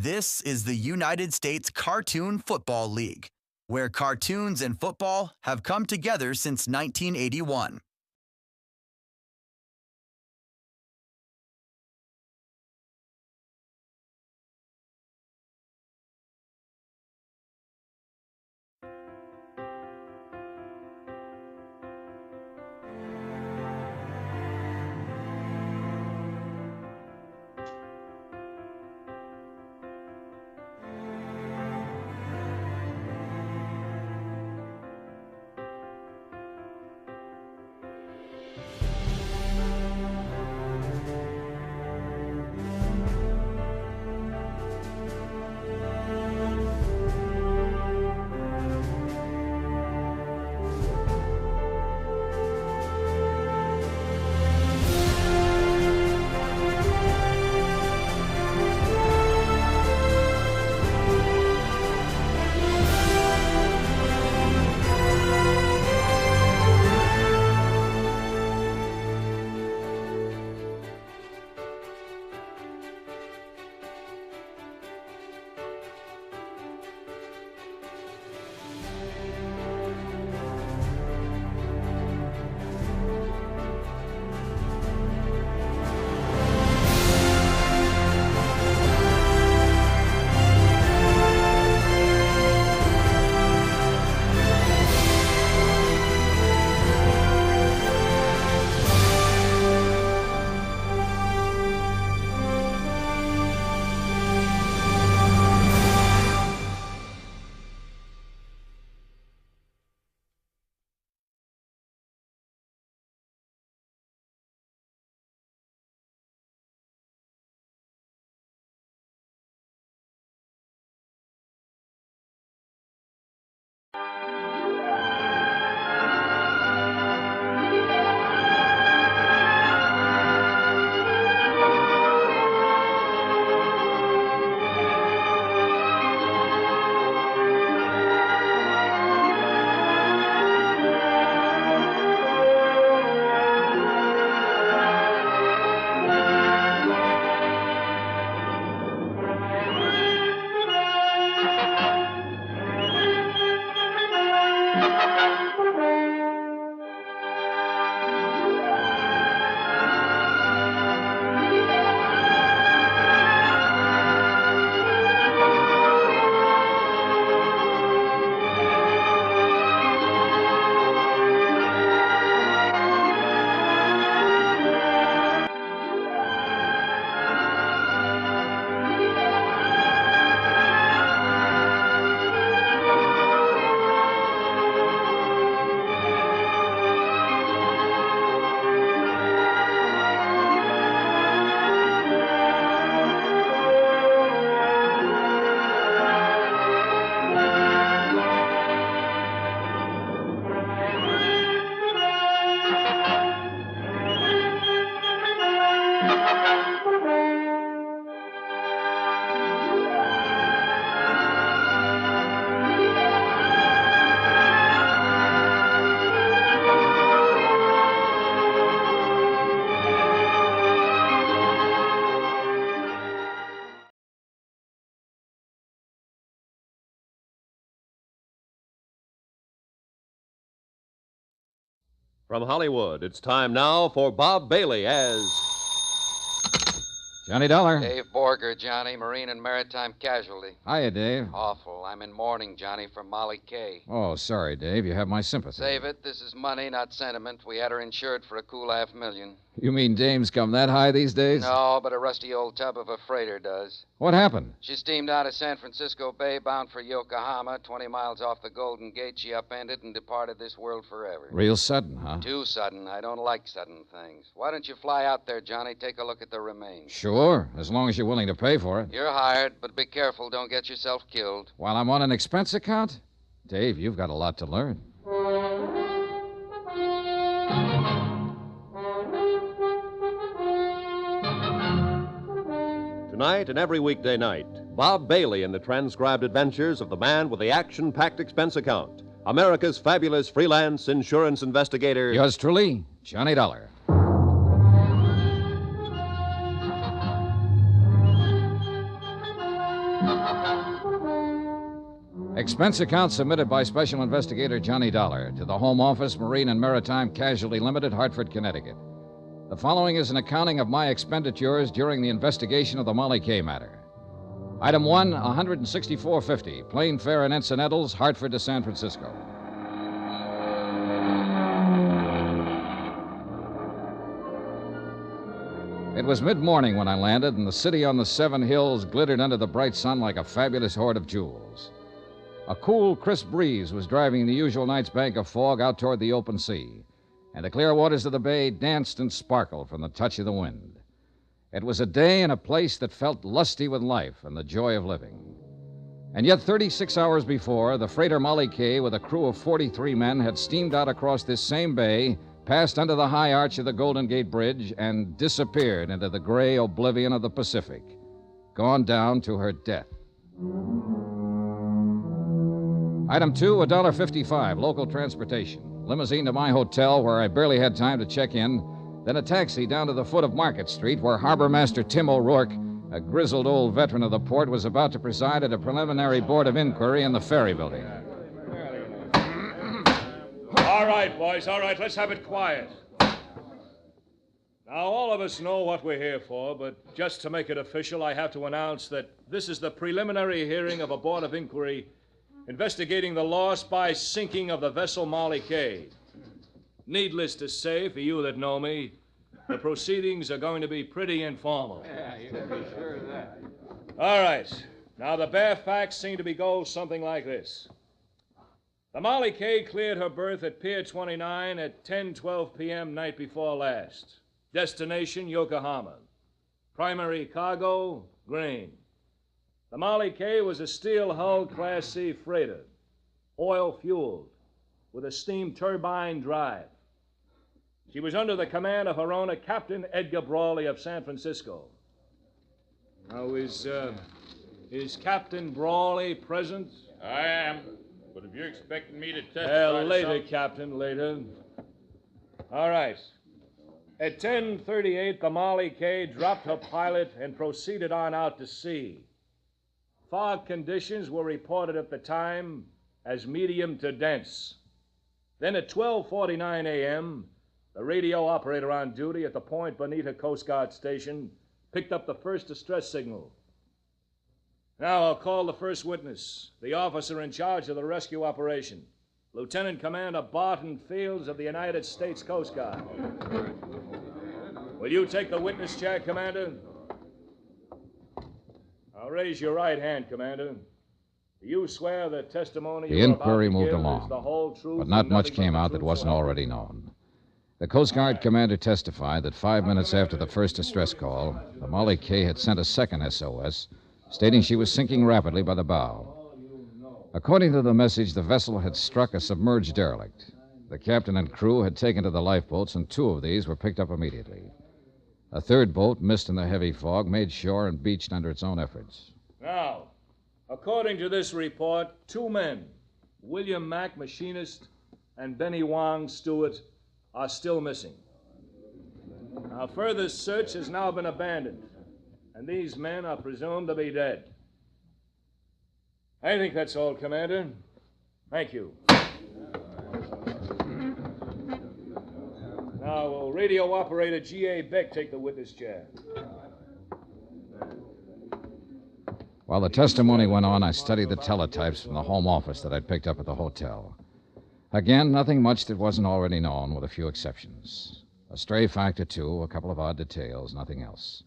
This is the United States Cartoon Football League, where cartoons and football have come together since 1981. From Hollywood, it's time now for Bob Bailey as Johnny Dollar. Dave Borger, Johnny, Marine and Maritime Casualty. Hiya, Dave. Awful. I'm in mourning, Johnny, for Molly Kay. Oh, sorry, Dave. You have my sympathy. Save it. This is money, not sentiment. We had her insured for a cool $500,000. You mean dames come that high these days? No, but a rusty old tub of a freighter does. What happened? She steamed out of San Francisco Bay, bound for Yokohama. 20 miles off the Golden Gate, she upended and departed this world forever. Real sudden, huh? Too sudden. I don't like sudden things. Why don't you fly out there, Johnny? Take a look at the remains. Sure, as long as you're willing to pay for it. You're hired, but be careful. Don't get yourself killed. While I'm on an expense account? Dave, you've got a lot to learn. Tonight and every weekday night, Bob Bailey in the transcribed adventures of the man with the action-packed expense account, America's fabulous freelance insurance investigator. Yours truly, Johnny Dollar. Expense account submitted by Special Investigator Johnny Dollar to the Home Office, Marine and Maritime Casualty Limited, Hartford, Connecticut. The following is an accounting of my expenditures during the investigation of the Molly K matter. Item 1, $164.50, plane fare and incidentals, Hartford to San Francisco. It was mid-morning when I landed, and the city on the Seven Hills glittered under the bright sun like a fabulous hoard of jewels. A cool, crisp breeze was driving the usual night's bank of fog out toward the open sea, and the clear waters of the bay danced and sparkled from the touch of the wind. It was a day and a place that felt lusty with life and the joy of living. And yet 36 hours before, the freighter Molly K, with a crew of 43 men, had steamed out across this same bay, passed under the high arch of the Golden Gate Bridge, and disappeared into the gray oblivion of the Pacific, gone down to her death. Item 2, $1.55, local transportation. Limousine to my hotel, where I barely had time to check in, then a taxi down to the foot of Market Street, where Harbor Master Tim O'Rourke, a grizzled old veteran of the port, was about to preside at a preliminary board of inquiry in the ferry building. All right, boys, all right, let's have it quiet. Now, all of us know what we're here for, but just to make it official, I have to announce that this is the preliminary hearing of a board of inquiry investigating the loss by sinking of the vessel Molly K. Needless to say, for you that know me, the proceedings are going to be pretty informal. Yeah, you can be sure of that. All right. Now, the bare facts seem to go something like this. The Molly K cleared her berth at Pier 29 at 10:12 p.m. night before last. Destination, Yokohama. Primary cargo, grain. The Molly K was a steel-hulled Class C freighter, oil-fueled, with a steam turbine drive. She was under the command of her owner, Captain Edgar Brawley of San Francisco. Now, is Captain Brawley present? I am. But if you're expecting me to testify... Well, later, Captain, later. All right. At 10:38, the Molly K dropped her pilot and proceeded on out to sea. Fog conditions were reported at the time as medium to dense. Then at 12:49 a.m., the radio operator on duty at the Point Bonita Coast Guard station picked up the first distress signal. Now I'll call the first witness, the officer in charge of the rescue operation, Lieutenant Commander Barton Fields of the United States Coast Guard. Will you take the witness chair, Commander? Now raise your right hand, Commander. Do you swear the testimony The you're about inquiry to moved give along, is the whole truth but not and much nothing but came the out that truth, wasn't so help already known. The Coast Guard commander testified that 5 minutes after the first distress call, the Molly K had sent a second SOS, stating she was sinking rapidly by the bow. According to the message, the vessel had struck a submerged derelict. The captain and crew had taken to the lifeboats, and 2 of these were picked up immediately. A third boat, missed in the heavy fog, made shore and beached under its own efforts. Now, according to this report, 2 men, William Mack, machinist, and Benny Wong, steward, are still missing. Now, further search has now been abandoned, and these men are presumed to be dead. I think that's all, Commander. Thank you. Now, will radio operator G.A. Beck take the witness chair? While the testimony went on, I studied the teletypes from the home office that I'd picked up at the hotel. Again, nothing much that wasn't already known, with a few exceptions. A stray fact or two, a couple of odd details, nothing else.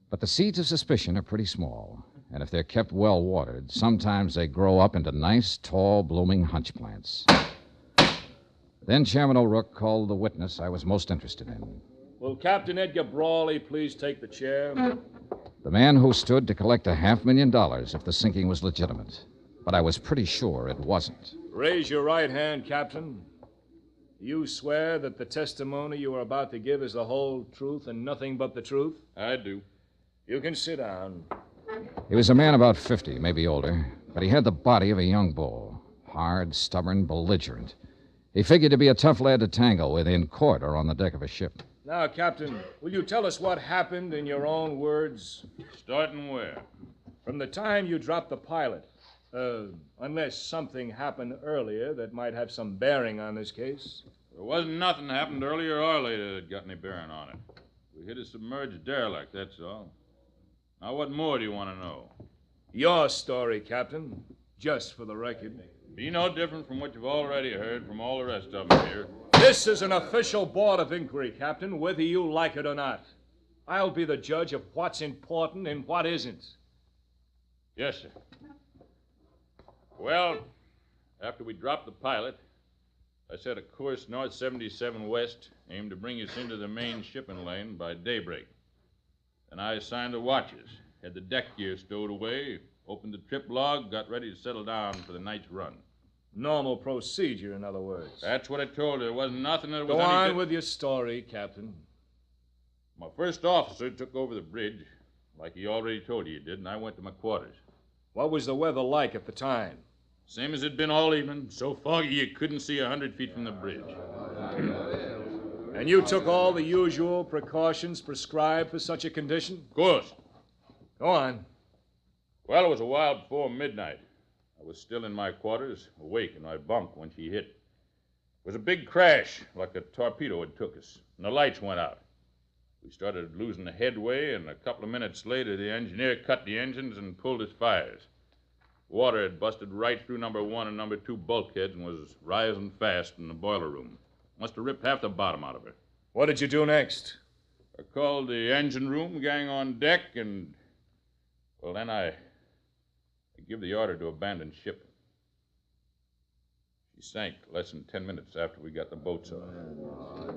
But the seeds of suspicion are pretty small, and if they're kept well watered, sometimes they grow up into nice, tall, blooming hunch plants. Then Chairman O'Rourke called the witness I was most interested in. Will Captain Edgar Brawley please take the chair? The man who stood to collect $500,000 if the sinking was legitimate. But I was pretty sure it wasn't. Raise your right hand, Captain. Do you swear that the testimony you are about to give is the whole truth and nothing but the truth? I do. You can sit down. He was a man about 50, maybe older, but he had the body of a young bull. Hard, stubborn, belligerent. He figured to be a tough lad to tangle with in court or on the deck of a ship. Now, Captain, will you tell us what happened in your own words? Starting where? From the time you dropped the pilot Unless something happened earlier that might have some bearing on this case. There wasn't nothing happened earlier or later that got any bearing on it. We hit a submerged derelict, that's all. Now, what more do you want to know? Your story, Captain, just for the record. Be no different from what you've already heard from all the rest of them here. This is an official board of inquiry, Captain, whether you like it or not. I'll be the judge of what's important and what isn't. Yes, sir. Well, after we dropped the pilot, I set a course north 77 west, aimed to bring us into the main shipping lane by daybreak. Then I assigned the watches, had the deck gear stowed away, opened the trip log, got ready to settle down for the night's run. Normal procedure, in other words. That's what I told her. There wasn't nothing that was Go on with your story, Captain. My first officer took over the bridge, like he already told you he did, and I went to my quarters. What was the weather like at the time? Same as it'd been all evening, so foggy you couldn't see 100 feet from the bridge. And you took all the usual precautions prescribed for such a condition? Of course. Go on. Well, it was a while before midnight. I was still in my quarters, awake in my bunk when she hit. It was a big crash, like a torpedo had took us, and the lights went out. We started losing the headway, and a couple of minutes later, the engineer cut the engines and pulled his fires. Water had busted right through number 1 and number 2 bulkheads and was rising fast in the boiler room. Must have ripped half the bottom out of her. What did you do next? I called the engine room gang on deck, and, well, then I give the order to abandon ship. She sank less than 10 minutes after we got the boats off.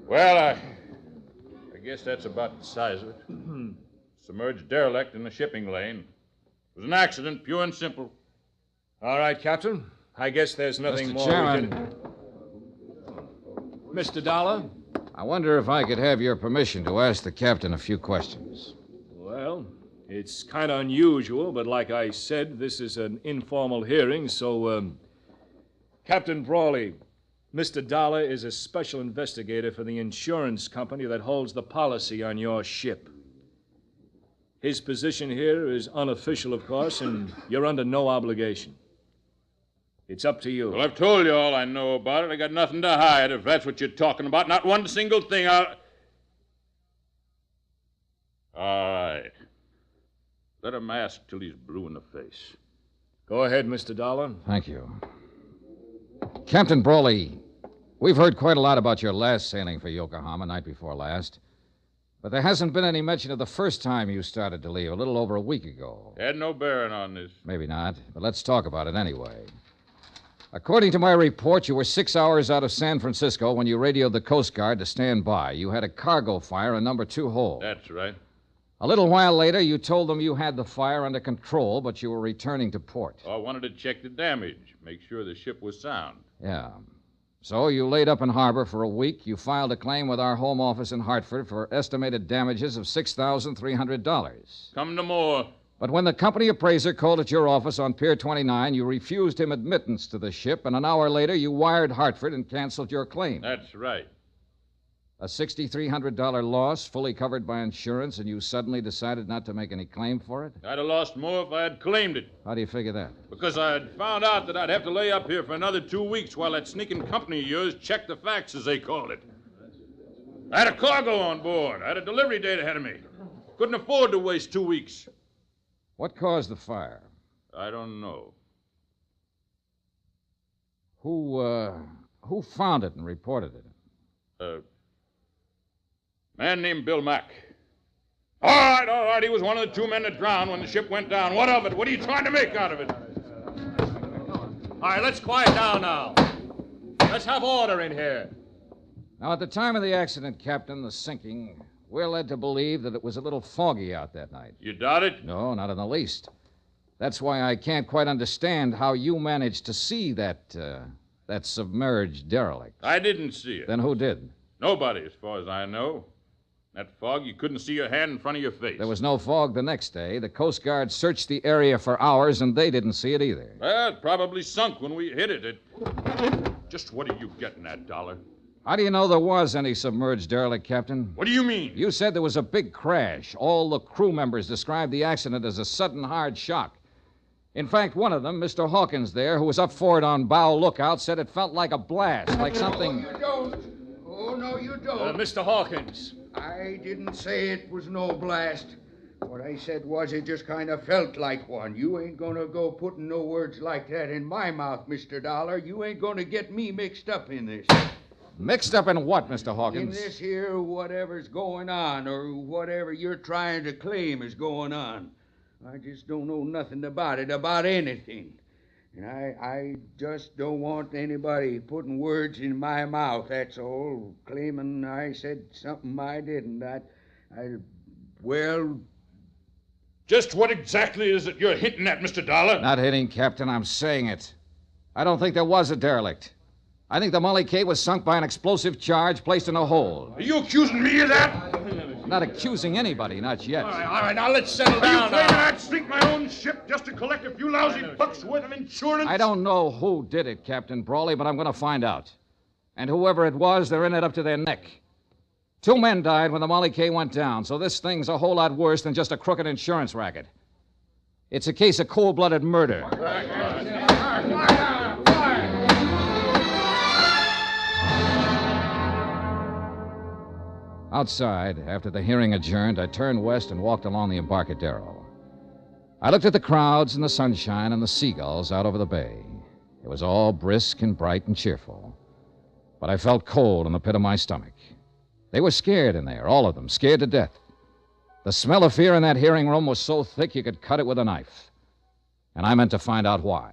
Well, I guess that's about the size of it. Submerged derelict in the shipping lane. It was an accident, pure and simple. All right, Captain. I guess there's nothing Mr. more Chairman. we can... Mr. Dollar? I wonder if I could have your permission to ask the captain a few questions. Well, it's kind of unusual, but like I said, this is an informal hearing, so, Captain Brawley, Mr. Dollar is a special investigator for the insurance company that holds the policy on your ship. His position here is unofficial, of course, and you're under no obligation. It's up to you. Well, I've told you all I know about it. I got nothing to hide, if that's what you're talking about. Not one single thing. All right. Let him ask till he's blue in the face. Go ahead, Mr. Dollar. Thank you. Captain Brawley, we've heard quite a lot about your last sailing for Yokohama, night before last. But there hasn't been any mention of the first time you started to leave, a little over a week ago. Had no bearing on this. Maybe not, but let's talk about it anyway. According to my report, you were 6 hours out of San Francisco when you radioed the Coast Guard to stand by. You had a cargo fire in number 2 hold. That's right. A little while later, you told them you had the fire under control, but you were returning to port. I wanted to check the damage, make sure the ship was sound. Yeah. So you laid up in harbor for a week. You filed a claim with our home office in Hartford for estimated damages of $6,300. Come to more. But when the company appraiser called at your office on Pier 29, you refused him admittance to the ship, and an hour later you wired Hartford and canceled your claim. That's right. A $6,300 loss, fully covered by insurance, and you suddenly decided not to make any claim for it? I'd have lost more if I had claimed it. How do you figure that? Because I'd found out that I'd have to lay up here for another 2 weeks while that sneaking company of yours checked the facts, as they called it. I had a cargo on board. I had a delivery date ahead of me. Couldn't afford to waste 2 weeks. What caused the fire? I don't know. Who found it and reported it? Man named Bill Mack. All right. He was one of the 2 men that drowned when the ship went down. What of it? What are you trying to make out of it? All right, let's quiet down now. Let's have order in here. Now, at the time of the accident, Captain, the sinking, we're led to believe that it was a little foggy out that night. You doubt it? No, not in the least. That's why I can't quite understand how you managed to see that submerged derelict. I didn't see it. Then who did? Nobody, as far as I know. That fog, you couldn't see your hand in front of your face. There was no fog the next day. The Coast Guard searched the area for hours, and they didn't see it either. Well, it probably sunk when we hit it. Just what are you getting at, Dollar? How do you know there was any submerged derelict, Captain? What do you mean? You said there was a big crash. All the crew members described the accident as a sudden hard shock. In fact, one of them, Mr. Hawkins there, who was up forward on bow lookout, said it felt like a blast, like something... No, you don't. Oh, no, you don't. Mr. Hawkins. I didn't say it was no blast. What I said was it just kind of felt like one. You ain't gonna go putting no words like that in my mouth, Mr. Dollar. You ain't gonna get me mixed up in this. Mixed up in what, Mr. Hawkins? In this here whatever's going on, or whatever you're trying to claim is going on. I just don't know nothing about it, about anything. And I just don't want anybody putting words in my mouth, that's all, claiming I said something I didn't. Well... Just what exactly is it you're hinting at, Mr. Dollar? Not hitting, Captain. I'm saying it. I don't think there was a derelict. I think the Molly K was sunk by an explosive charge placed in a hole. Are you accusing me of that? I'm not accusing anybody, not yet. All right, now let's settle down. Are you claiming I'd sink my own ship just to collect a few lousy bucks worth of insurance? I don't know who did it, Captain Brawley, but I'm going to find out. And whoever it was, they're in it up to their neck. 2 men died when the Molly K went down, so this thing's a whole lot worse than just a crooked insurance racket. It's a case of cold-blooded murder. Outside, after the hearing adjourned, I turned west and walked along the Embarcadero. I looked at the crowds and the sunshine and the seagulls out over the bay. It was all brisk and bright and cheerful. But I felt cold in the pit of my stomach. They were scared in there, all of them, scared to death. The smell of fear in that hearing room was so thick you could cut it with a knife. And I meant to find out why.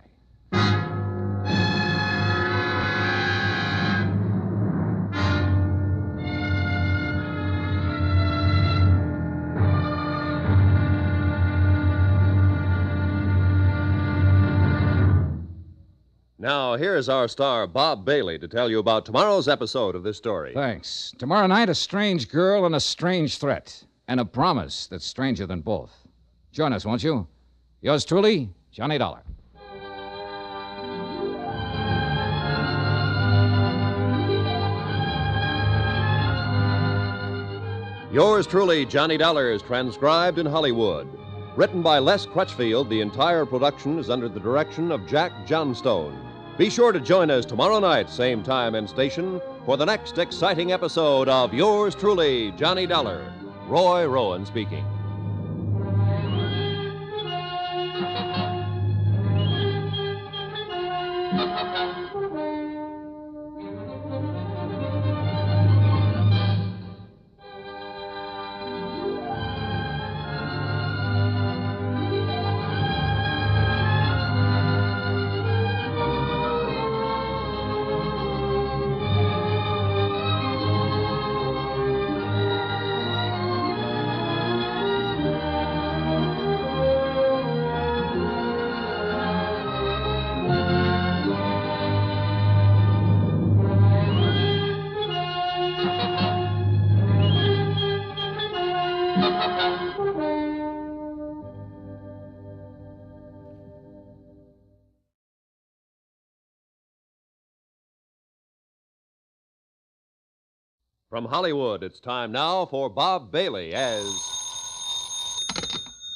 Now, here's our star, Bob Bailey, to tell you about tomorrow's episode of this story. Thanks. Tomorrow night, a strange girl and a strange threat. And a promise that's stranger than both. Join us, won't you? Yours truly, Johnny Dollar. Yours truly, Johnny Dollar, is transcribed in Hollywood. Written by Les Crutchfield, the entire production is under the direction of Jack Johnstone. Be sure to join us tomorrow night, same time and station, for the next exciting episode of Yours truly, Johnny Dollar. Roy Rowan speaking. From Hollywood, it's time now for Bob Bailey as...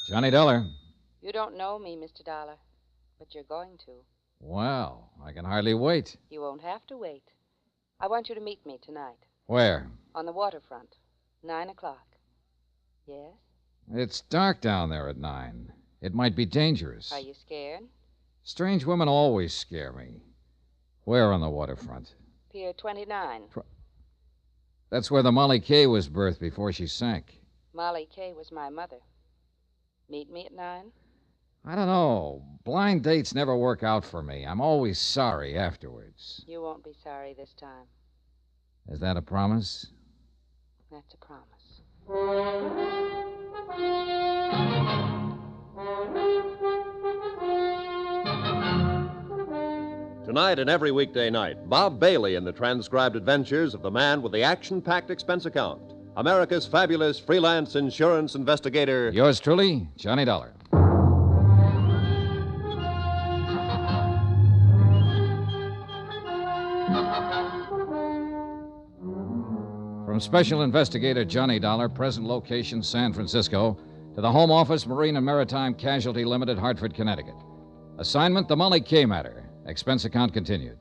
Johnny Dollar. You don't know me, Mr. Dollar, but you're going to. Well, I can hardly wait. You won't have to wait. I want you to meet me tonight. Where? On the waterfront. 9 o'clock. Yes? It's dark down there at 9. It might be dangerous. Are you scared? Strange women always scare me. Where on the waterfront? Pier 29. That's where the Molly K was birthed before she sank. Molly K was my mother. Meet me at 9? I don't know. Blind dates never work out for me. I'm always sorry afterwards. You won't be sorry this time. Is that a promise? That's a promise. Tonight and every weekday night, Bob Bailey in the transcribed adventures of the man with the action-packed expense account, America's fabulous freelance insurance investigator. Yours truly, Johnny Dollar. From Special Investigator Johnny Dollar, present location San Francisco, to the Home Office, Marine and Maritime Casualty Limited, Hartford, Connecticut. Assignment, the Molly K matter. Expense account continued.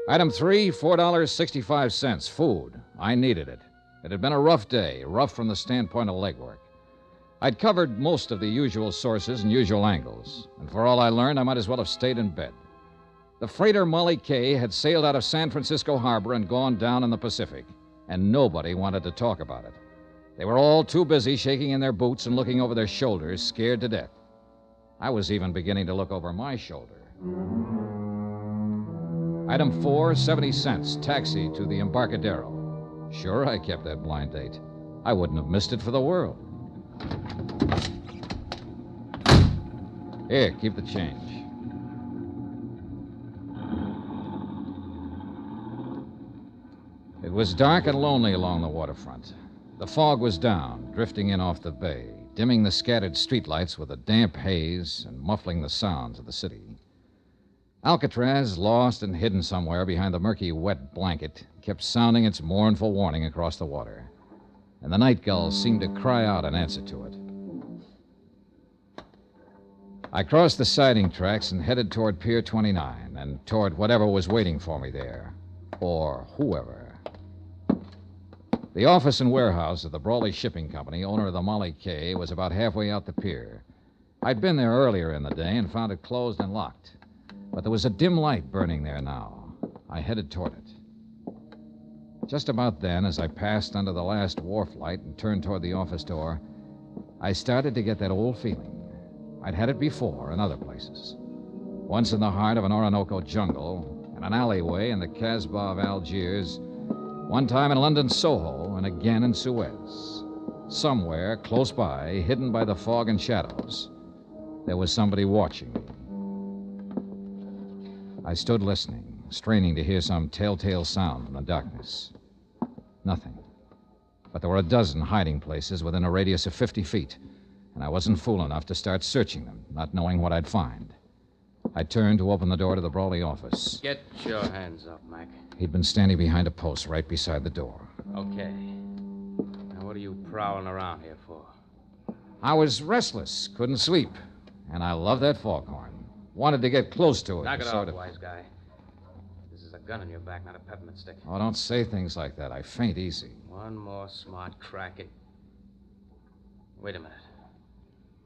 Item 3, $4.65. Food. I needed it. It had been a rough day, rough from the standpoint of legwork. I'd covered most of the usual sources and usual angles, and for all I learned, I might as well have stayed in bed. The freighter Molly K had sailed out of San Francisco Harbor and gone down in the Pacific, and nobody wanted to talk about it. They were all too busy shaking in their boots and looking over their shoulders, scared to death. I was even beginning to look over my shoulder. Item 4, 70 cents, taxi to the Embarcadero. Sure, I kept that blind date. I wouldn't have missed it for the world. Here, keep the change. It was dark and lonely along the waterfront. The fog was down, drifting in off the bay, dimming the scattered streetlights with a damp haze and muffling the sounds of the city. Alcatraz, lost and hidden somewhere behind the murky, wet blanket, kept sounding its mournful warning across the water, and the night gulls seemed to cry out in answer to it. I crossed the siding tracks and headed toward Pier 29 and toward whatever was waiting for me there, or whoever. The office and warehouse of the Brawley Shipping Company, owner of the Molly K, was about halfway out the pier. I'd been there earlier in the day and found it closed and locked, but there was a dim light burning there now. I headed toward it. Just about then, as I passed under the last wharf light and turned toward the office door, I started to get that old feeling. I'd had it before in other places. Once in the heart of an Orinoco jungle, in an alleyway in the Casbah of Algiers, one time in London Soho, and again in Suez. Somewhere, close by, hidden by the fog and shadows, there was somebody watching me. I stood listening, straining to hear some telltale sound from the darkness. Nothing. But there were a dozen hiding places within a radius of 50 feet, and I wasn't fool enough to start searching them, not knowing what I'd find. I turned to open the door to the Brawley office. Get your hands up, Mac. He'd been standing behind a post right beside the door. Okay. Now, what are you prowling around here for? I was restless, couldn't sleep, and I loved that foghorn. Wanted to get close to it. Knock it off, wise guy. This is a gun in your back, not a peppermint stick. Oh, don't say things like that. I faint easy. One more smart crack at... Wait a minute.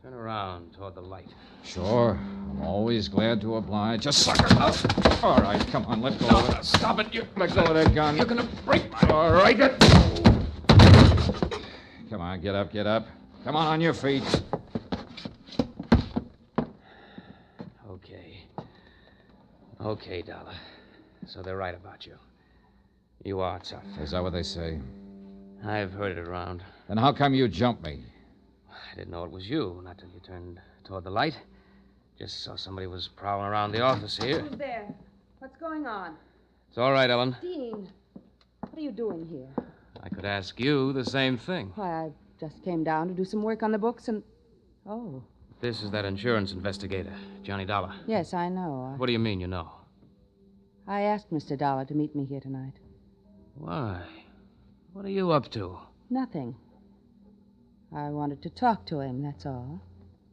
Turn around toward the light. Sure. I'm always glad to oblige. Just sucker up. All right, come on, let go of it. Stop it. You... Let go of that gun. You're going to break my... All right. Come on, get up, get up. Come on your feet. Okay, Dollar. So they're right about you. You are tough. Is that what they say? I've heard it around. Then how come you jumped me? I didn't know it was you, not till you turned toward the light. Just saw somebody was prowling around the office here. Who's there? What's going on? It's all right, Ellen. Dean, what are you doing here? I could ask you the same thing. Why, I just came down to do some work on the books and... Oh. This is that insurance investigator, Johnny Dollar. Yes, I know. What do you mean you know? I asked Mr. Dollar to meet me here tonight. Why? What are you up to? Nothing. I wanted to talk to him, that's all.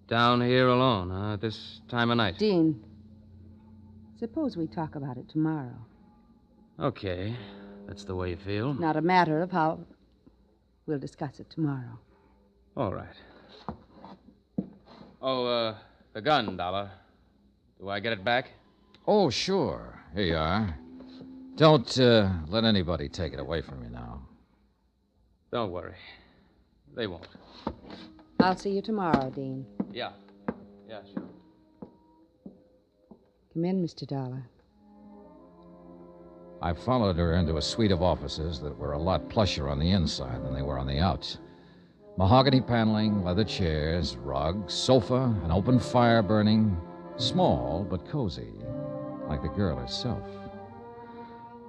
Down here alone, huh? At this time of night? Dean, suppose we talk about it tomorrow. Okay. That's the way you feel. Not a matter of how... We'll discuss it tomorrow. All right. Oh, the gun, Dollar. Do I get it back? Oh, sure. Here you are. Don't let anybody take it away from you now. Don't worry. They won't. I'll see you tomorrow, Dean. Yeah. Yeah, sure. Come in, Mr. Dollar. I followed her into a suite of offices that were a lot plusher on the inside than they were on the outs. Mahogany paneling, leather chairs, rugs, sofa, an open fire burning. Small, but cozy, like the girl herself.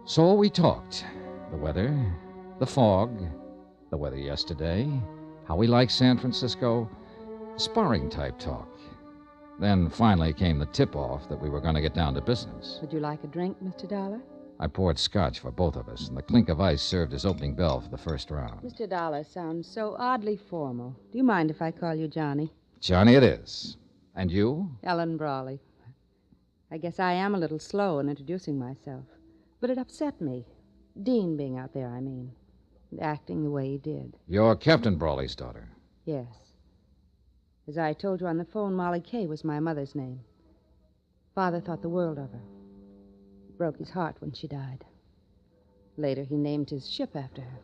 So we talked. The weather, the fog, the weather yesterday, how we like San Francisco, sparring-type talk. Then finally came the tip-off that we were going to get down to business. Would you like a drink, Mr. Dollar? I poured scotch for both of us, and the clink of ice served as opening bell for the first round. Mr. Dollar sounds so oddly formal. Do you mind if I call you Johnny? Johnny, it is. And you? Ellen Brawley. I guess I am a little slow in introducing myself. But it upset me. Dean being out there, I mean. And acting the way he did. You're Captain Brawley's daughter. Yes. As I told you on the phone, Molly Kay was my mother's name. Father thought the world of her. It broke his heart when she died. Later, he named his ship after her.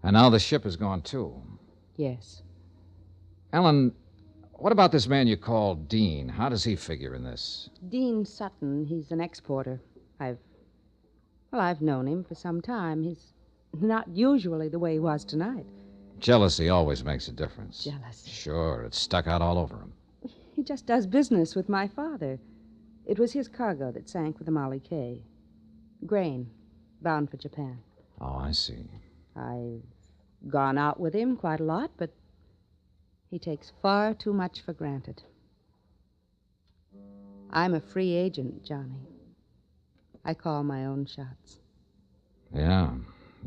And now the ship is gone, too. Yes. Ellen, what about this man you call Dean? How does he figure in this? Dean Sutton, he's an exporter. I've known him for some time. He's not usually the way he was tonight. Jealousy always makes a difference. Jealousy. Sure, it's stuck out all over him. He just does business with my father. It was his cargo that sank with the Molly Kay. Grain, bound for Japan. Oh, I see. I've gone out with him quite a lot, but he takes far too much for granted. I'm a free agent, Johnny. I call my own shots. Yeah,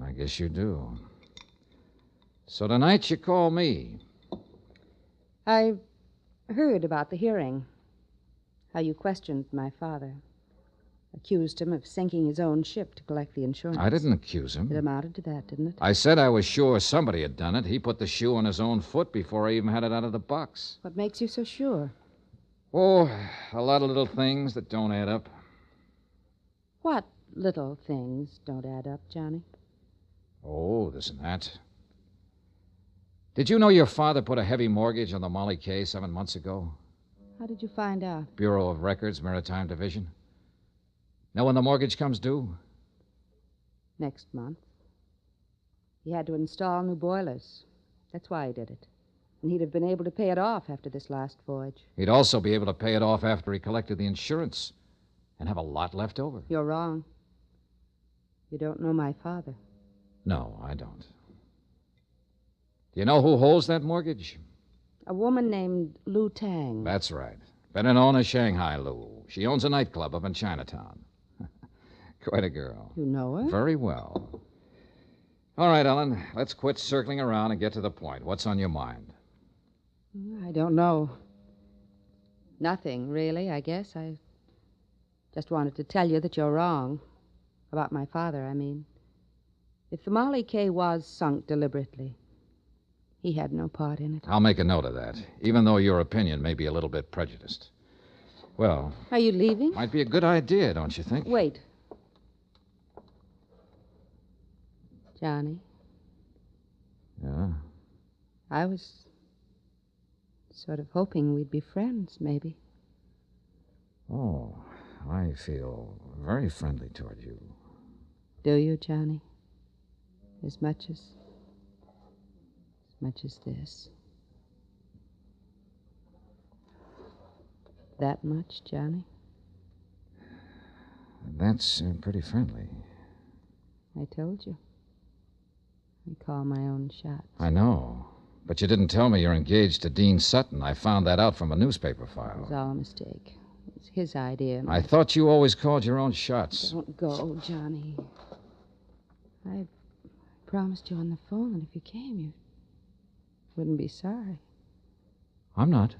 I guess you do. So tonight you call me. I heard about the hearing. How you questioned my father. Accused him of sinking his own ship to collect the insurance. I didn't accuse him. It amounted to that, didn't it? I said I was sure somebody had done it. He put the shoe on his own foot before I even had it out of the box. What makes you so sure? Oh, a lot of little things that don't add up. What little things don't add up, Johnny? Oh, this and that. Did you know your father put a heavy mortgage on the Molly Kay 7 months ago? How did you find out? Bureau of Records, Maritime Division. Know when the mortgage comes due? Next month. He had to install new boilers. That's why he did it. And he'd have been able to pay it off after this last voyage. He'd also be able to pay it off after he collected the insurance and have a lot left over. You're wrong. You don't know my father. No, I don't. Do you know who holds that mortgage? A woman named Lu Tang. That's right. Better known as Shanghai Lou. She owns a nightclub up in Chinatown. Quite a girl. You know her? Very well. All right, Ellen, let's quit circling around and get to the point. What's on your mind? I don't know. Nothing, really, I guess. I just wanted to tell you that you're wrong. About my father, I mean. If the Molly Kay was sunk deliberately, he had no part in it. I'll make a note of that, even though your opinion may be a little bit prejudiced. Well... Are you leaving? Might be a good idea, don't you think? Wait. Johnny? Yeah? I was sort of hoping we'd be friends, maybe. Oh, I feel very friendly toward you. Do you, Johnny? As much as this? That much, Johnny? That's pretty friendly. I told you. I call my own shots. I know. But you didn't tell me you're engaged to Dean Sutton. I found that out from a newspaper It file. was all a mistake. It was his idea. I thought you always called your own shots. Don't go, Johnny. I promised you on the phone that if you came, you wouldn't be sorry. I'm not.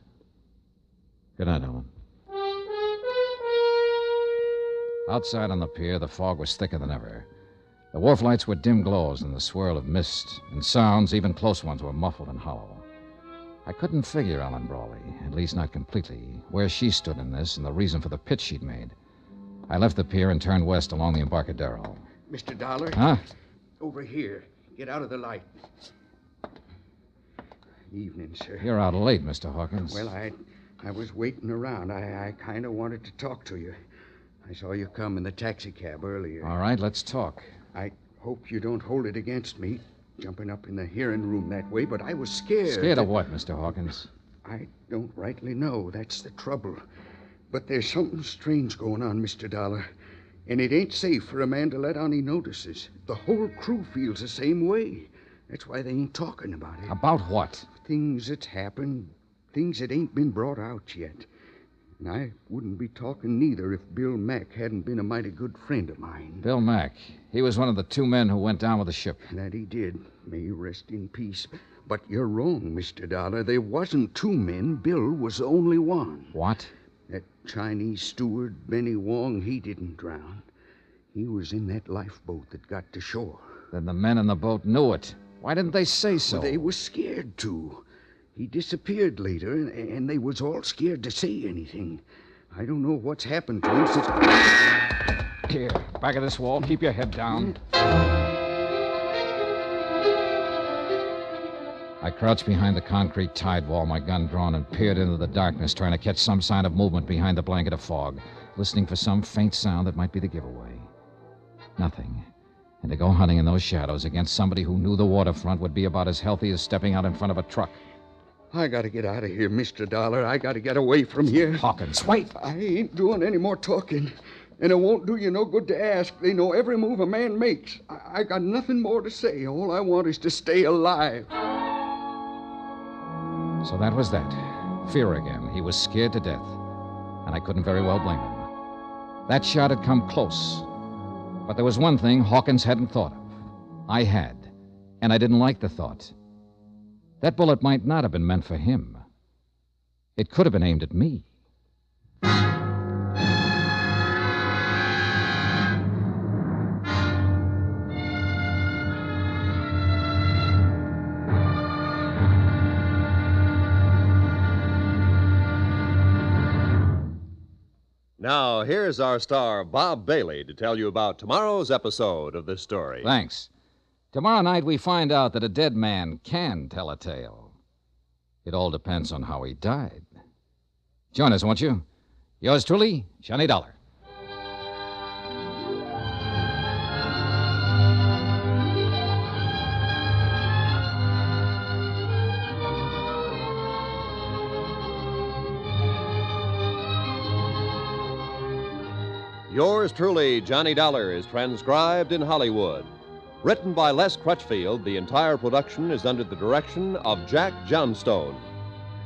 Good night, Ellen. Outside on the pier, the fog was thicker than ever. The wharf lights were dim glows in the swirl of mist, and sounds, even close ones, were muffled and hollow. I couldn't figure Ellen Brawley, at least not completely, where she stood in this and the reason for the pitch she'd made. I left the pier and turned west along the Embarcadero. Mr. Dollar? Huh? Over here. Get out of the light. Evening, sir. You're out late, Mr. Hawkins. Well, I was waiting around. I kind of wanted to talk to you. I saw you come in the taxicab earlier. All right, let's talk. I hope you don't hold it against me, jumping up in the hearing room that way, but I was scared. Scared of what, Mr. Hawkins? I don't rightly know. That's the trouble. But there's something strange going on, Mr. Dollar. And it ain't safe for a man to let on he notices. The whole crew feels the same way. That's why they ain't talking about it. About what? Things that's happened, things that ain't been brought out yet. And I wouldn't be talking neither if Bill Mack hadn't been a mighty good friend of mine. Bill Mack. He was one of the two men who went down with the ship. That he did. May he rest in peace. But you're wrong, Mr. Dollar. There wasn't two men. Bill was only one. What? That Chinese steward, Benny Wong, he didn't drown. He was in that lifeboat that got to shore. Then the men in the boat knew it. Why didn't they say so? Well, they were scared to. He disappeared later, and they was all scared to say anything. I don't know what's happened to him since... Here, back of this wall. Keep your head down. I crouched behind the concrete tide wall, my gun drawn, and peered into the darkness, trying to catch some sign of movement behind the blanket of fog, listening for some faint sound that might be the giveaway. Nothing. And to go hunting in those shadows against somebody who knew the waterfront would be about as healthy as stepping out in front of a truck. I gotta get out of here, Mr. Dollar. I gotta get away from here. Hawkins, wait! I ain't doing any more talking. And it won't do you no good to ask. They know every move a man makes. I got nothing more to say. All I want is to stay alive. So that was that. Fear again. He was scared to death. And I couldn't very well blame him. That shot had come close. But there was one thing Hawkins hadn't thought of. I had. And I didn't like the thought. That bullet might not have been meant for him. It could have been aimed at me. Now, here's our star, Bob Bailey, to tell you about tomorrow's episode of this story. Thanks. Tomorrow night we find out that a dead man can tell a tale. It all depends on how he died. Join us, won't you? Yours truly, Johnny Dollar. Yours truly, Johnny Dollar, is transcribed in Hollywood. Written by Les Crutchfield, the entire production is under the direction of Jack Johnstone.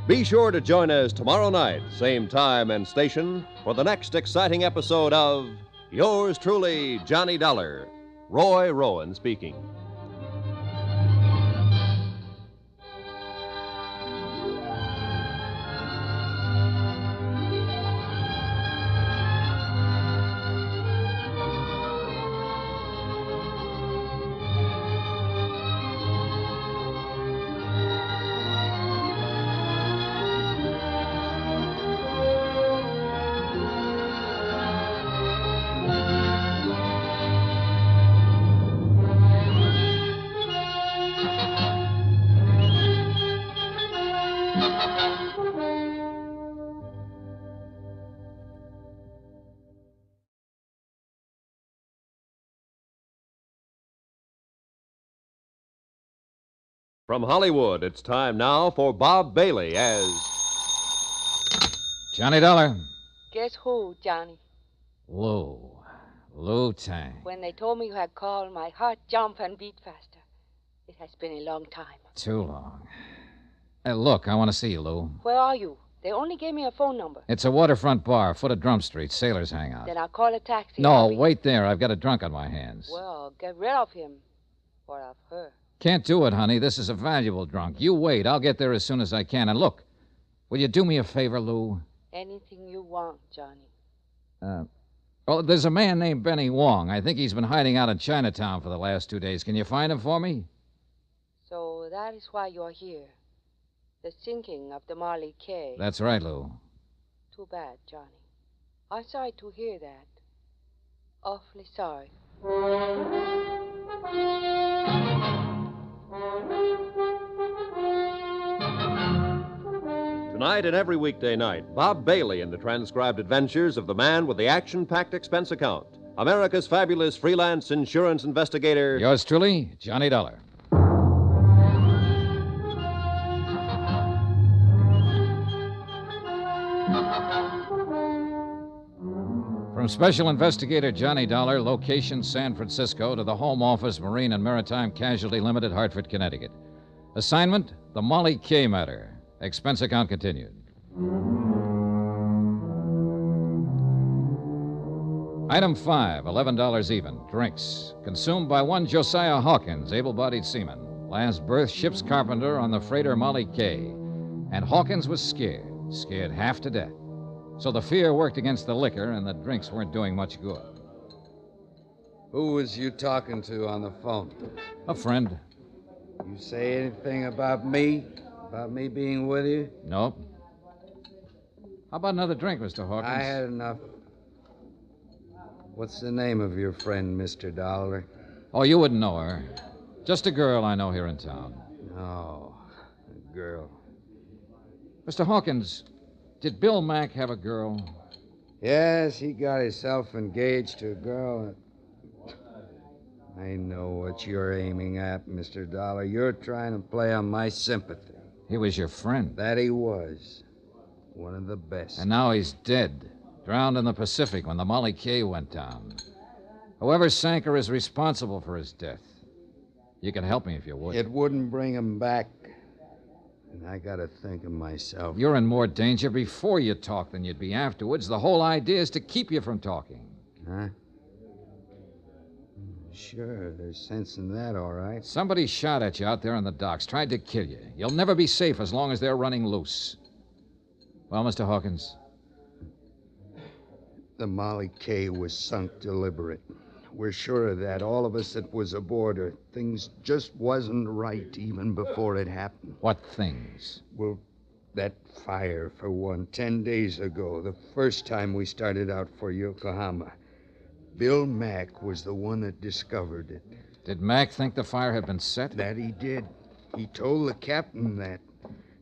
Be sure to join us tomorrow night, same time and station, for the next exciting episode of Yours truly, Johnny Dollar. Roy Rowan speaking. From Hollywood, it's time now for Bob Bailey as Johnny Dollar. Guess who, Johnny? Lou Tang. When they told me you had called, my heart jumped and beat faster. It has been a long time. Too long. Hey, look, I want to see you, Lou. Where are you? They only gave me a phone number. It's a waterfront bar, foot of Drum Street, sailors hang out. Then I'll call a taxi. No, wait there. I've got a drunk on my hands. Well, get rid of him. Or of her. Can't do it, honey. This is a valuable drunk. You wait. I'll get there as soon as I can. And look, will you do me a favor, Lou? Anything you want, Johnny. Oh, there's a man named Benny Wong. I think he's been hiding out in Chinatown for the last 2 days. Can you find him for me? So that is why you're here. The sinking of the Marley K. That's right, Lou. Too bad, Johnny. I'm sorry to hear that. Awfully sorry. Tonight and every weekday night, Bob Bailey in the transcribed adventures of the man with the action-packed expense account, America's fabulous freelance insurance investigator. Yours truly, Johnny Dollar. From Special Investigator Johnny Dollar, location San Francisco, to the Home Office, Marine and Maritime Casualty Limited, Hartford, Connecticut. Assignment, the Molly K matter. Expense account continued. Item 5, $11 even. Drinks. Consumed by one Josiah Hawkins, able-bodied seaman. Last berth, ship's carpenter on the freighter Molly K. And Hawkins was scared half to death. So the fear worked against the liquor, and the drinks weren't doing much good. Who was you talking to on the phone? A friend. You say anything about me? About me being with you? Nope. How about another drink, Mr. Hawkins? I had enough. What's the name of your friend, Mr. Dollar? Oh, you wouldn't know her. Just a girl I know here in town. Oh, a girl. Mr. Hawkins, did Bill Mack have a girl? Yes, he got himself engaged to a girl. I know what you're aiming at, Mr. Dollar. You're trying to play on my sympathy. He was your friend. That he was. One of the best. And now he's dead. Drowned in the Pacific when the Molly K went down. Whoever sank her is responsible for his death. You can help me if you would. It wouldn't bring him back. And I gotta think of myself. You're in more danger before you talk than you'd be afterwards. The whole idea is to keep you from talking. Huh? Sure, there's sense in that, all right. Somebody shot at you out there on the docks, tried to kill you. You'll never be safe as long as they're running loose. Well, Mr. Hawkins? The Molly K was sunk deliberate. We're sure of that. All of us that was aboard her. Things just wasn't right even before it happened. What things? Well, that fire, for one, 10 days ago, the first time we started out for Yokohama. Bill Mack was the one that discovered it. Did Mack think the fire had been set? That he did. He told the captain that.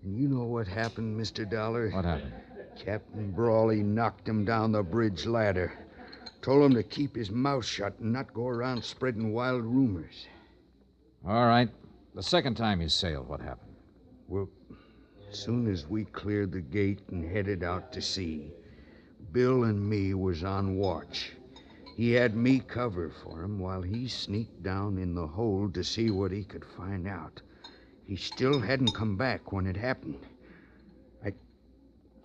And you know what happened, Mr. Dollar? What happened? Captain Brawley knocked him down the bridge ladder. Told him to keep his mouth shut and not go around spreading wild rumors. All right. The second time you sailed, what happened? Well, as soon as we cleared the gate and headed out to sea, Bill and me was on watch. He had me cover for him while he sneaked down in the hold to see what he could find out. He still hadn't come back when it happened.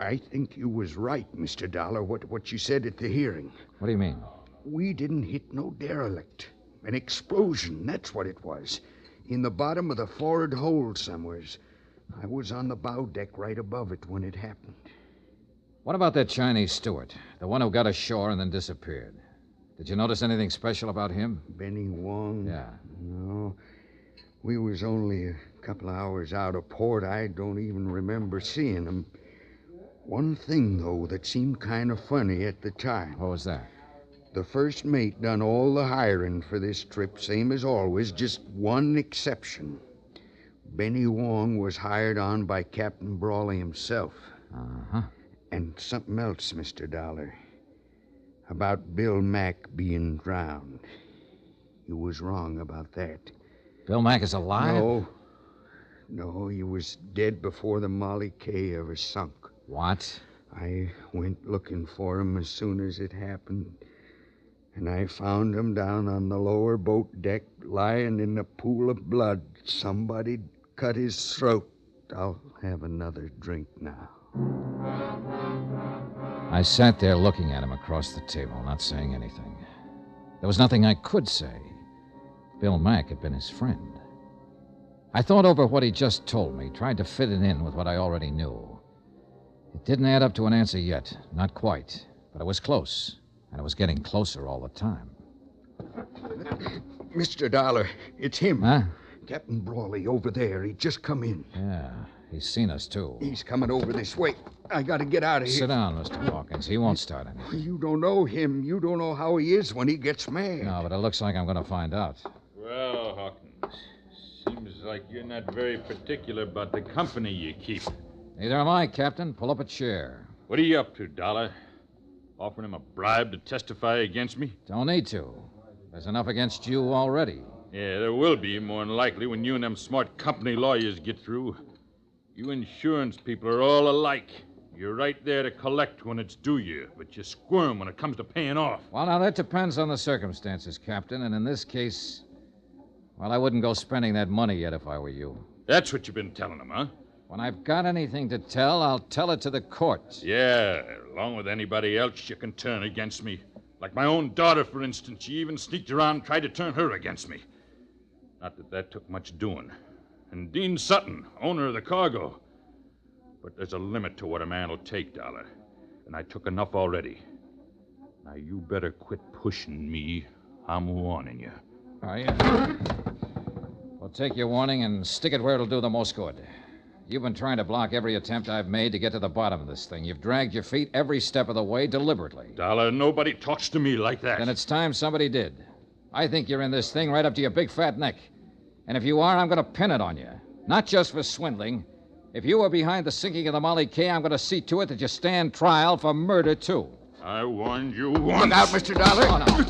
I think you was right, Mr. Dollar, what you said at the hearing. What do you mean? We didn't hit no derelict. An explosion, that's what it was. In the bottom of the forward hold somewheres. I was on the bow deck right above it when it happened. What about that Chinese steward? The one who got ashore and then disappeared. Did you notice anything special about him? Benny Wong? Yeah. No. We was only a couple of hours out of port. I don't even remember seeing him. One thing, though, that seemed kind of funny at the time. What was that? The first mate done all the hiring for this trip, same as always, just one exception. Benny Wong was hired on by Captain Brawley himself. Uh-huh. And something else, Mr. Dollar. About Bill Mack being drowned. You was wrong about that. Bill Mack is alive? No, he was dead before the Molly K ever sunk. What? I went looking for him as soon as it happened. And I found him down on the lower boat deck, lying in a pool of blood. Somebody'd cut his throat. I'll have another drink now. I sat there looking at him across the table, not saying anything. There was nothing I could say. Bill Mack had been his friend. I thought over what he just told me, tried to fit it in with what I already knew. It didn't add up to an answer yet, not quite, but it was close, and it was getting closer all the time. Mr. Dollar, it's him. Huh? Captain Brawley over there. He just come in. Yeah, he's seen us, too. He's coming over this way. I gotta get out of here. Sit down, Mr. Hawkins. He won't start anything. You don't know him. You don't know how he is when he gets mad. No, but it looks like I'm going to find out. Well, Hawkins, seems like you're not very particular about the company you keep. Neither am I, Captain. Pull up a chair. What are you up to, Dollar? Offering him a bribe to testify against me? Don't need to. There's enough against you already. Yeah, there will be, more than likely, when you and them smart company lawyers get through. You insurance people are all alike. You're right there to collect when it's due you, but you squirm when it comes to paying off. Well, now, that depends on the circumstances, Captain, and in this case, well, I wouldn't go spending that money yet if I were you. That's what you've been telling them, huh? When I've got anything to tell, I'll tell it to the court. Yeah, along with anybody else you can turn against me. Like my own daughter, for instance. She even sneaked around and tried to turn her against me. Not that that took much doing. And Dean Sutton, owner of the cargo. But there's a limit to what a man will take, Dollar. And I took enough already. Now, you better quit pushing me. I'm warning you. Oh, yeah. Well, take your warning and stick it where it'll do the most good. You've been trying to block every attempt I've made to get to the bottom of this thing. You've dragged your feet every step of the way deliberately. Dollar, nobody talks to me like that. Then it's time somebody did. I think you're in this thing right up to your big fat neck. And if you are, I'm going to pin it on you. Not just for swindling. If you were behind the sinking of the Molly K, I'm going to see to it that you stand trial for murder, too. I warned you once. Look out, Mr. Dollar. Oh, no.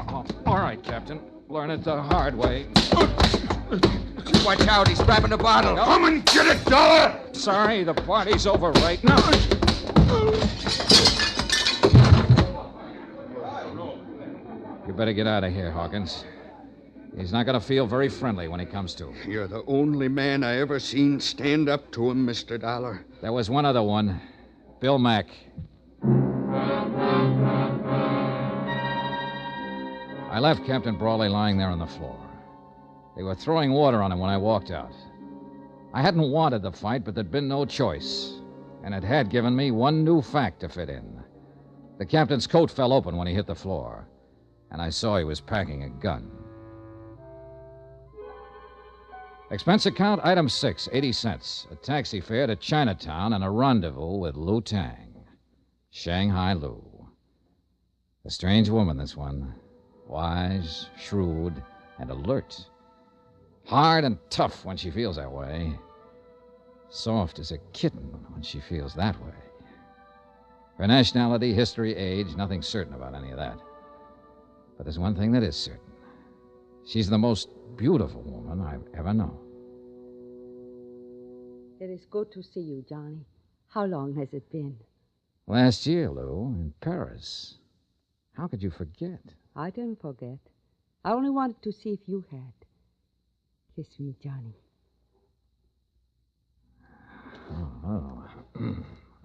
Oh, all right, Captain. Learn it the hard way. Watch out, he's grabbing the bottle. Come and get it, Dollar! Sorry, the party's over right now. You better get out of here, Hawkins. He's not going to feel very friendly when he comes to. You're the only man I ever seen stand up to him, Mr. Dollar. There was one other one. Bill Mack. I left Captain Brawley lying there on the floor. They were throwing water on him when I walked out. I hadn't wanted the fight, but there'd been no choice. And it had given me one new fact to fit in. The captain's coat fell open when he hit the floor, and I saw he was packing a gun. Expense account, item 6, 80 cents. A taxi fare to Chinatown and a rendezvous with Lou Tang. Shanghai Lou. A strange woman, this one. Wise, shrewd, and alert. Hard and tough when she feels that way. Soft as a kitten when she feels that way. Her nationality, history, age, nothing certain about any of that. But there's one thing that is certain. She's the most beautiful woman I've ever known. It is good to see you, Johnny. How long has it been? Last year, Lou, in Paris. How could you forget? I didn't forget. I only wanted to see if you had. Kiss me, Johnny. Oh.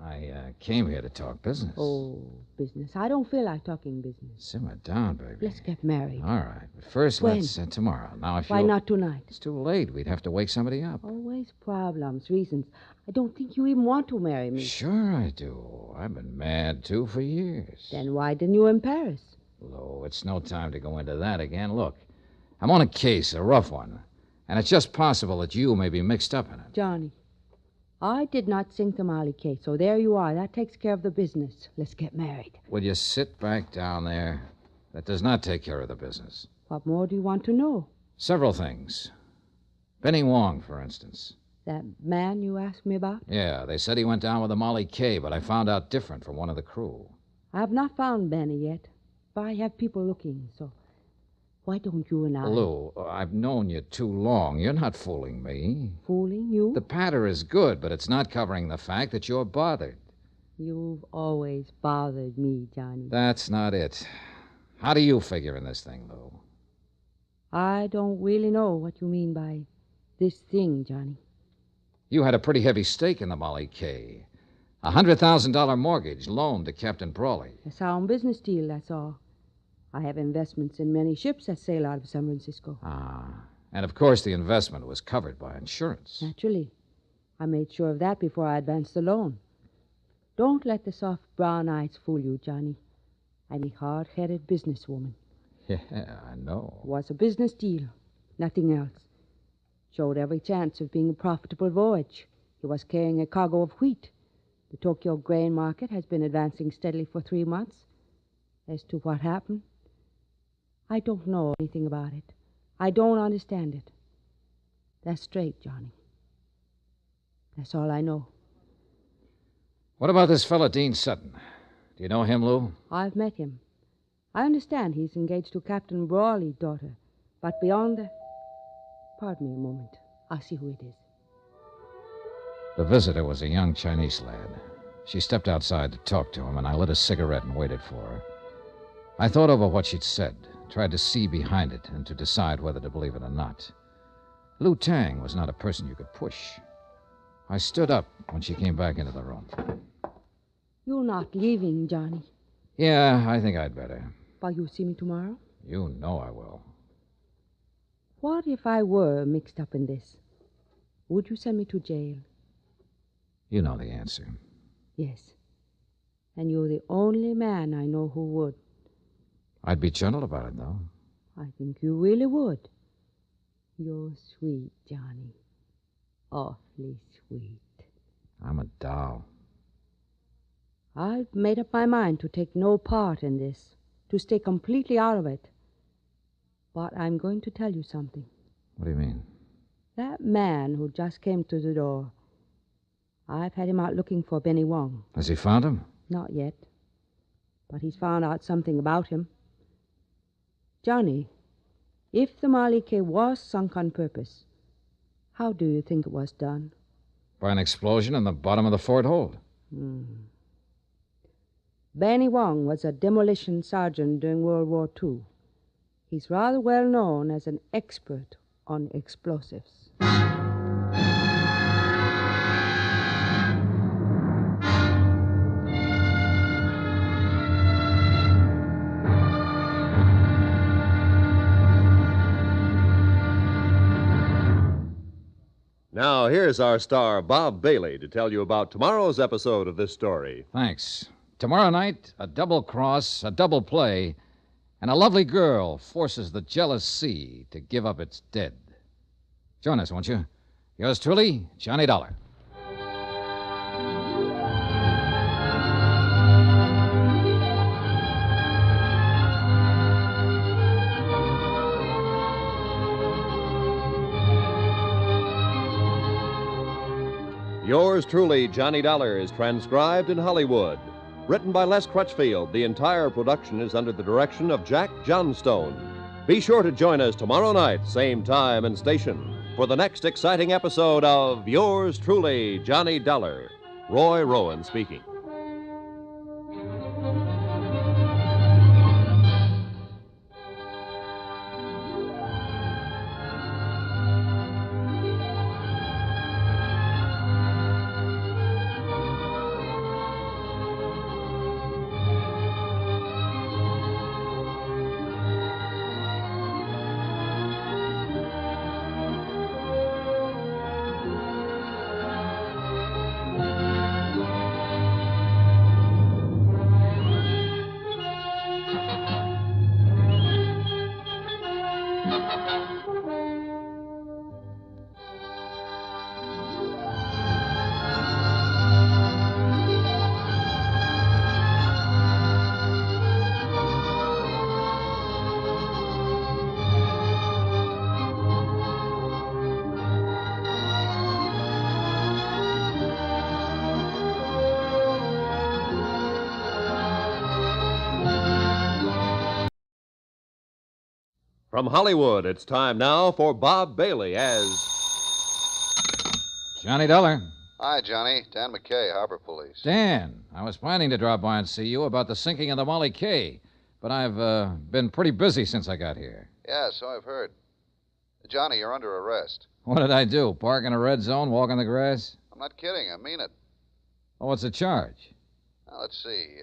I came here to talk business. Oh, business. I don't feel like talking business. Simmer down, baby. Let's get married. All right. But first, When? let's tomorrow. Now, if Why not tonight? It's too late. We'd have to wake somebody up. Always problems, reasons. I don't think you even want to marry me. Sure I do. I've been mad, too, for years. Then why didn't you in Paris? Lou, it's no time to go into that again. Look, I'm on a case, a rough one. And it's just possible that you may be mixed up in it. Johnny, I did not sink the Molly K, so there you are. That takes care of the business. Let's get married. Will you sit back down there? That does not take care of the business. What more do you want to know? Several things. Benny Wong, for instance. That man you asked me about? Yeah, they said he went down with the Molly K, but I found out different from one of the crew. I have not found Benny yet, but I have people looking, so why don't you and I... Lou, I've known you too long. You're not fooling me. Fooling you? The patter is good, but it's not covering the fact that you're bothered. You've always bothered me, Johnny. That's not it. How do you figure in this thing, Lou? I don't really know what you mean by this thing, Johnny. You had a pretty heavy stake in the Molly K. A $100,000 mortgage loaned to Captain Brawley. A sound business deal, that's all. I have investments in many ships that sail out of San Francisco. Ah. And, of course, the investment was covered by insurance. Naturally. I made sure of that before I advanced the loan. Don't let the soft brown eyes fool you, Johnny. I'm a hard-headed businesswoman. Yeah, I know. It was a business deal, nothing else. Showed every chance of being a profitable voyage. He was carrying a cargo of wheat. The Tokyo grain market has been advancing steadily for 3 months. As to what happened, I don't know anything about it. I don't understand it. That's straight, Johnny. That's all I know. What about this fella, Dean Sutton? Do you know him, Lou? I've met him. I understand he's engaged to Captain Brawley's daughter. But beyond that... Pardon me a moment. I'll see who it is. The visitor was a young Chinese lad. She stepped outside to talk to him, and I lit a cigarette and waited for her. I thought over what she'd said, tried to see behind it, and to decide whether to believe it or not. Lou Tang was not a person you could push. I stood up when she came back into the room. You're not leaving, Johnny. Yeah, I think I'd better. But you'll see me tomorrow? You know I will. What if I were mixed up in this? would you send me to jail? You know the answer. Yes. And you're the only man I know who would. I'd be gentle about it, though. I think you really would. You're sweet, Johnny. Awfully sweet. I'm a doll. I've made up my mind to take no part in this, to stay completely out of it. But I'm going to tell you something. What do you mean? That man who just came to the door, I've had him out looking for Benny Wong. Has he found him? Not yet. But he's found out something about him. Johnny, if the Molly K was sunk on purpose, how do you think it was done? By an explosion in the bottom of the fort hold. Benny Wong was a demolition sergeant during World War II. He's rather well known as an expert on explosives. Now, here's our star, Bob Bailey, to tell you about tomorrow's episode of this story. Thanks. Tomorrow night, a double cross, a double play, and a lovely girl forces the jealous sea to give up its dead. Join us, won't you? Yours truly, Johnny Dollar. Yours truly, Johnny Dollar, is transcribed in Hollywood. Written by Les Crutchfield, the entire production is under the direction of Jack Johnstone. Be sure to join us tomorrow night, same time and station, for the next exciting episode of Yours truly, Johnny Dollar. Roy Rowan speaking. From Hollywood, it's time now for Bob Bailey as Johnny Dollar. Hi, Johnny. Dan McKay, Harbor Police. Dan, I was planning to drop by and see you about the sinking of the Molly K, but I've been pretty busy since I got here. Yeah, so I've heard. Johnny, you're under arrest. What did I do? Park in a red zone, walk on the grass? I'm not kidding. I mean it. Oh, what's the charge? Now, let's see.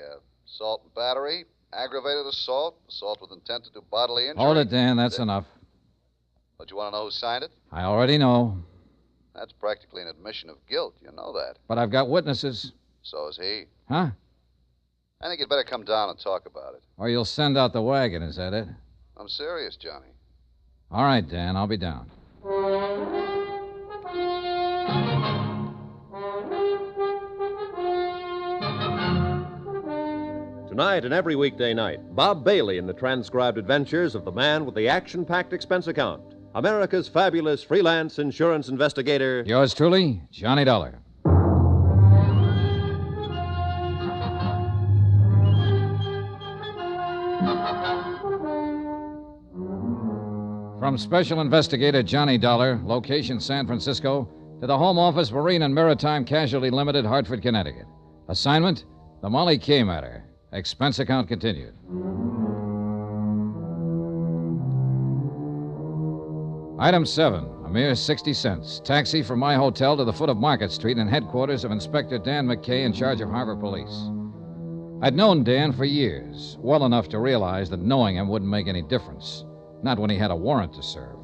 Assault and battery, aggravated assault, assault with intent to do bodily injury. Hold it, Dan. That's enough. But you want to know who signed it? I already know. That's practically an admission of guilt. You know that. But I've got witnesses. So is he. Huh? I think you'd better come down and talk about it. Or you'll send out the wagon, is that it? I'm serious, Johnny. All right, Dan. I'll be down. Tonight and every weekday night, Bob Bailey in the transcribed adventures of the man with the action-packed expense account, America's fabulous freelance insurance investigator. Yours truly, Johnny Dollar. From Special Investigator Johnny Dollar, location San Francisco, to the Home Office Marine and Maritime Casualty Limited, Hartford, Connecticut. Assignment, the Molly K matter. Expense account continued. Item 7, a mere 60 cents. Taxi from my hotel to the foot of Market Street and headquarters of Inspector Dan McKay in charge of Harbor Police. I'd known Dan for years, well enough to realize that knowing him wouldn't make any difference. Not when he had a warrant to serve.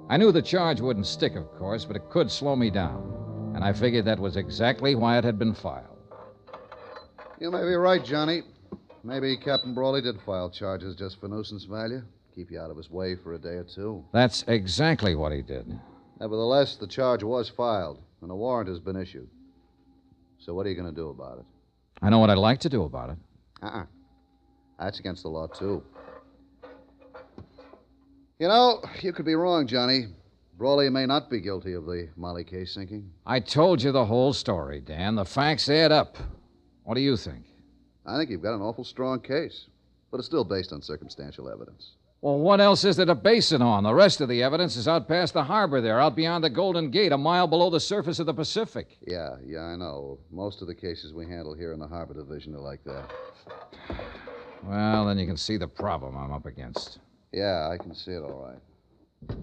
I knew the charge wouldn't stick, of course, but it could slow me down. And I figured that was exactly why it had been filed. You may be right, Johnny. Maybe Captain Brawley did file charges just for nuisance value. Keep you out of his way for a day or two. That's exactly what he did. Nevertheless, the charge was filed, and a warrant has been issued. So what are you going to do about it? I know what I'd like to do about it. That's against the law, too. You know, you could be wrong, Johnny. Brawley may not be guilty of the Molly K sinking. I told you the whole story, Dan. The facts add up. What do you think? I think you've got an awful strong case, but it's still based on circumstantial evidence. Well, what else is there to base it on? The rest of the evidence is out past the harbor there, out beyond the Golden Gate, a mile below the surface of the Pacific. Yeah, I know. Most of the cases we handle here in the Harbor Division are like that. Well, then you can see the problem I'm up against. Yeah, I can see it all right.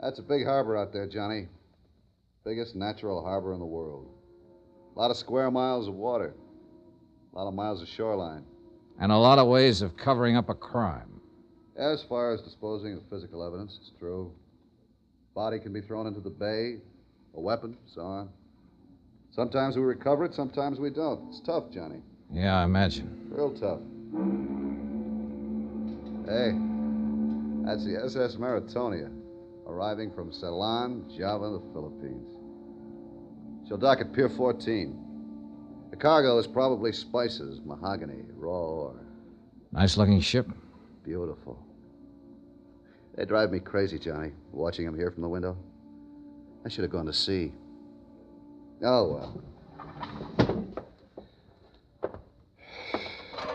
That's a big harbor out there, Johnny. Biggest natural harbor in the world. A lot of square miles of water. A lot of miles of shoreline. And a lot of ways of covering up a crime. As far as disposing of physical evidence, it's true. Body can be thrown into the bay, a weapon, so on. Sometimes we recover it, sometimes we don't. It's tough, Johnny. Yeah, I imagine. Real tough. Hey, that's the SS Maritonia, arriving from Ceylon, Java, the Philippines. She'll dock at Pier 14. The cargo is probably spices, mahogany, raw ore. Nice-looking ship. Beautiful. They drive me crazy, Johnny, watching them here from the window. I should have gone to sea. Oh, well.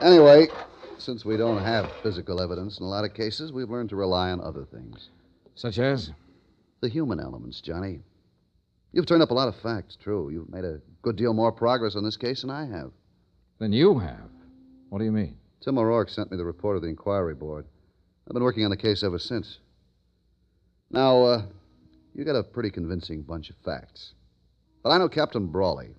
Anyway, since we don't have physical evidence in a lot of cases, we've learned to rely on other things. Such as? The human elements, Johnny. You've turned up a lot of facts, true. You've made a good deal more progress on this case than I have. Than you have? What do you mean? Tim O'Rourke sent me the report of the inquiry board. I've been working on the case ever since. Now, you got a pretty convincing bunch of facts. But I know Captain Brawley.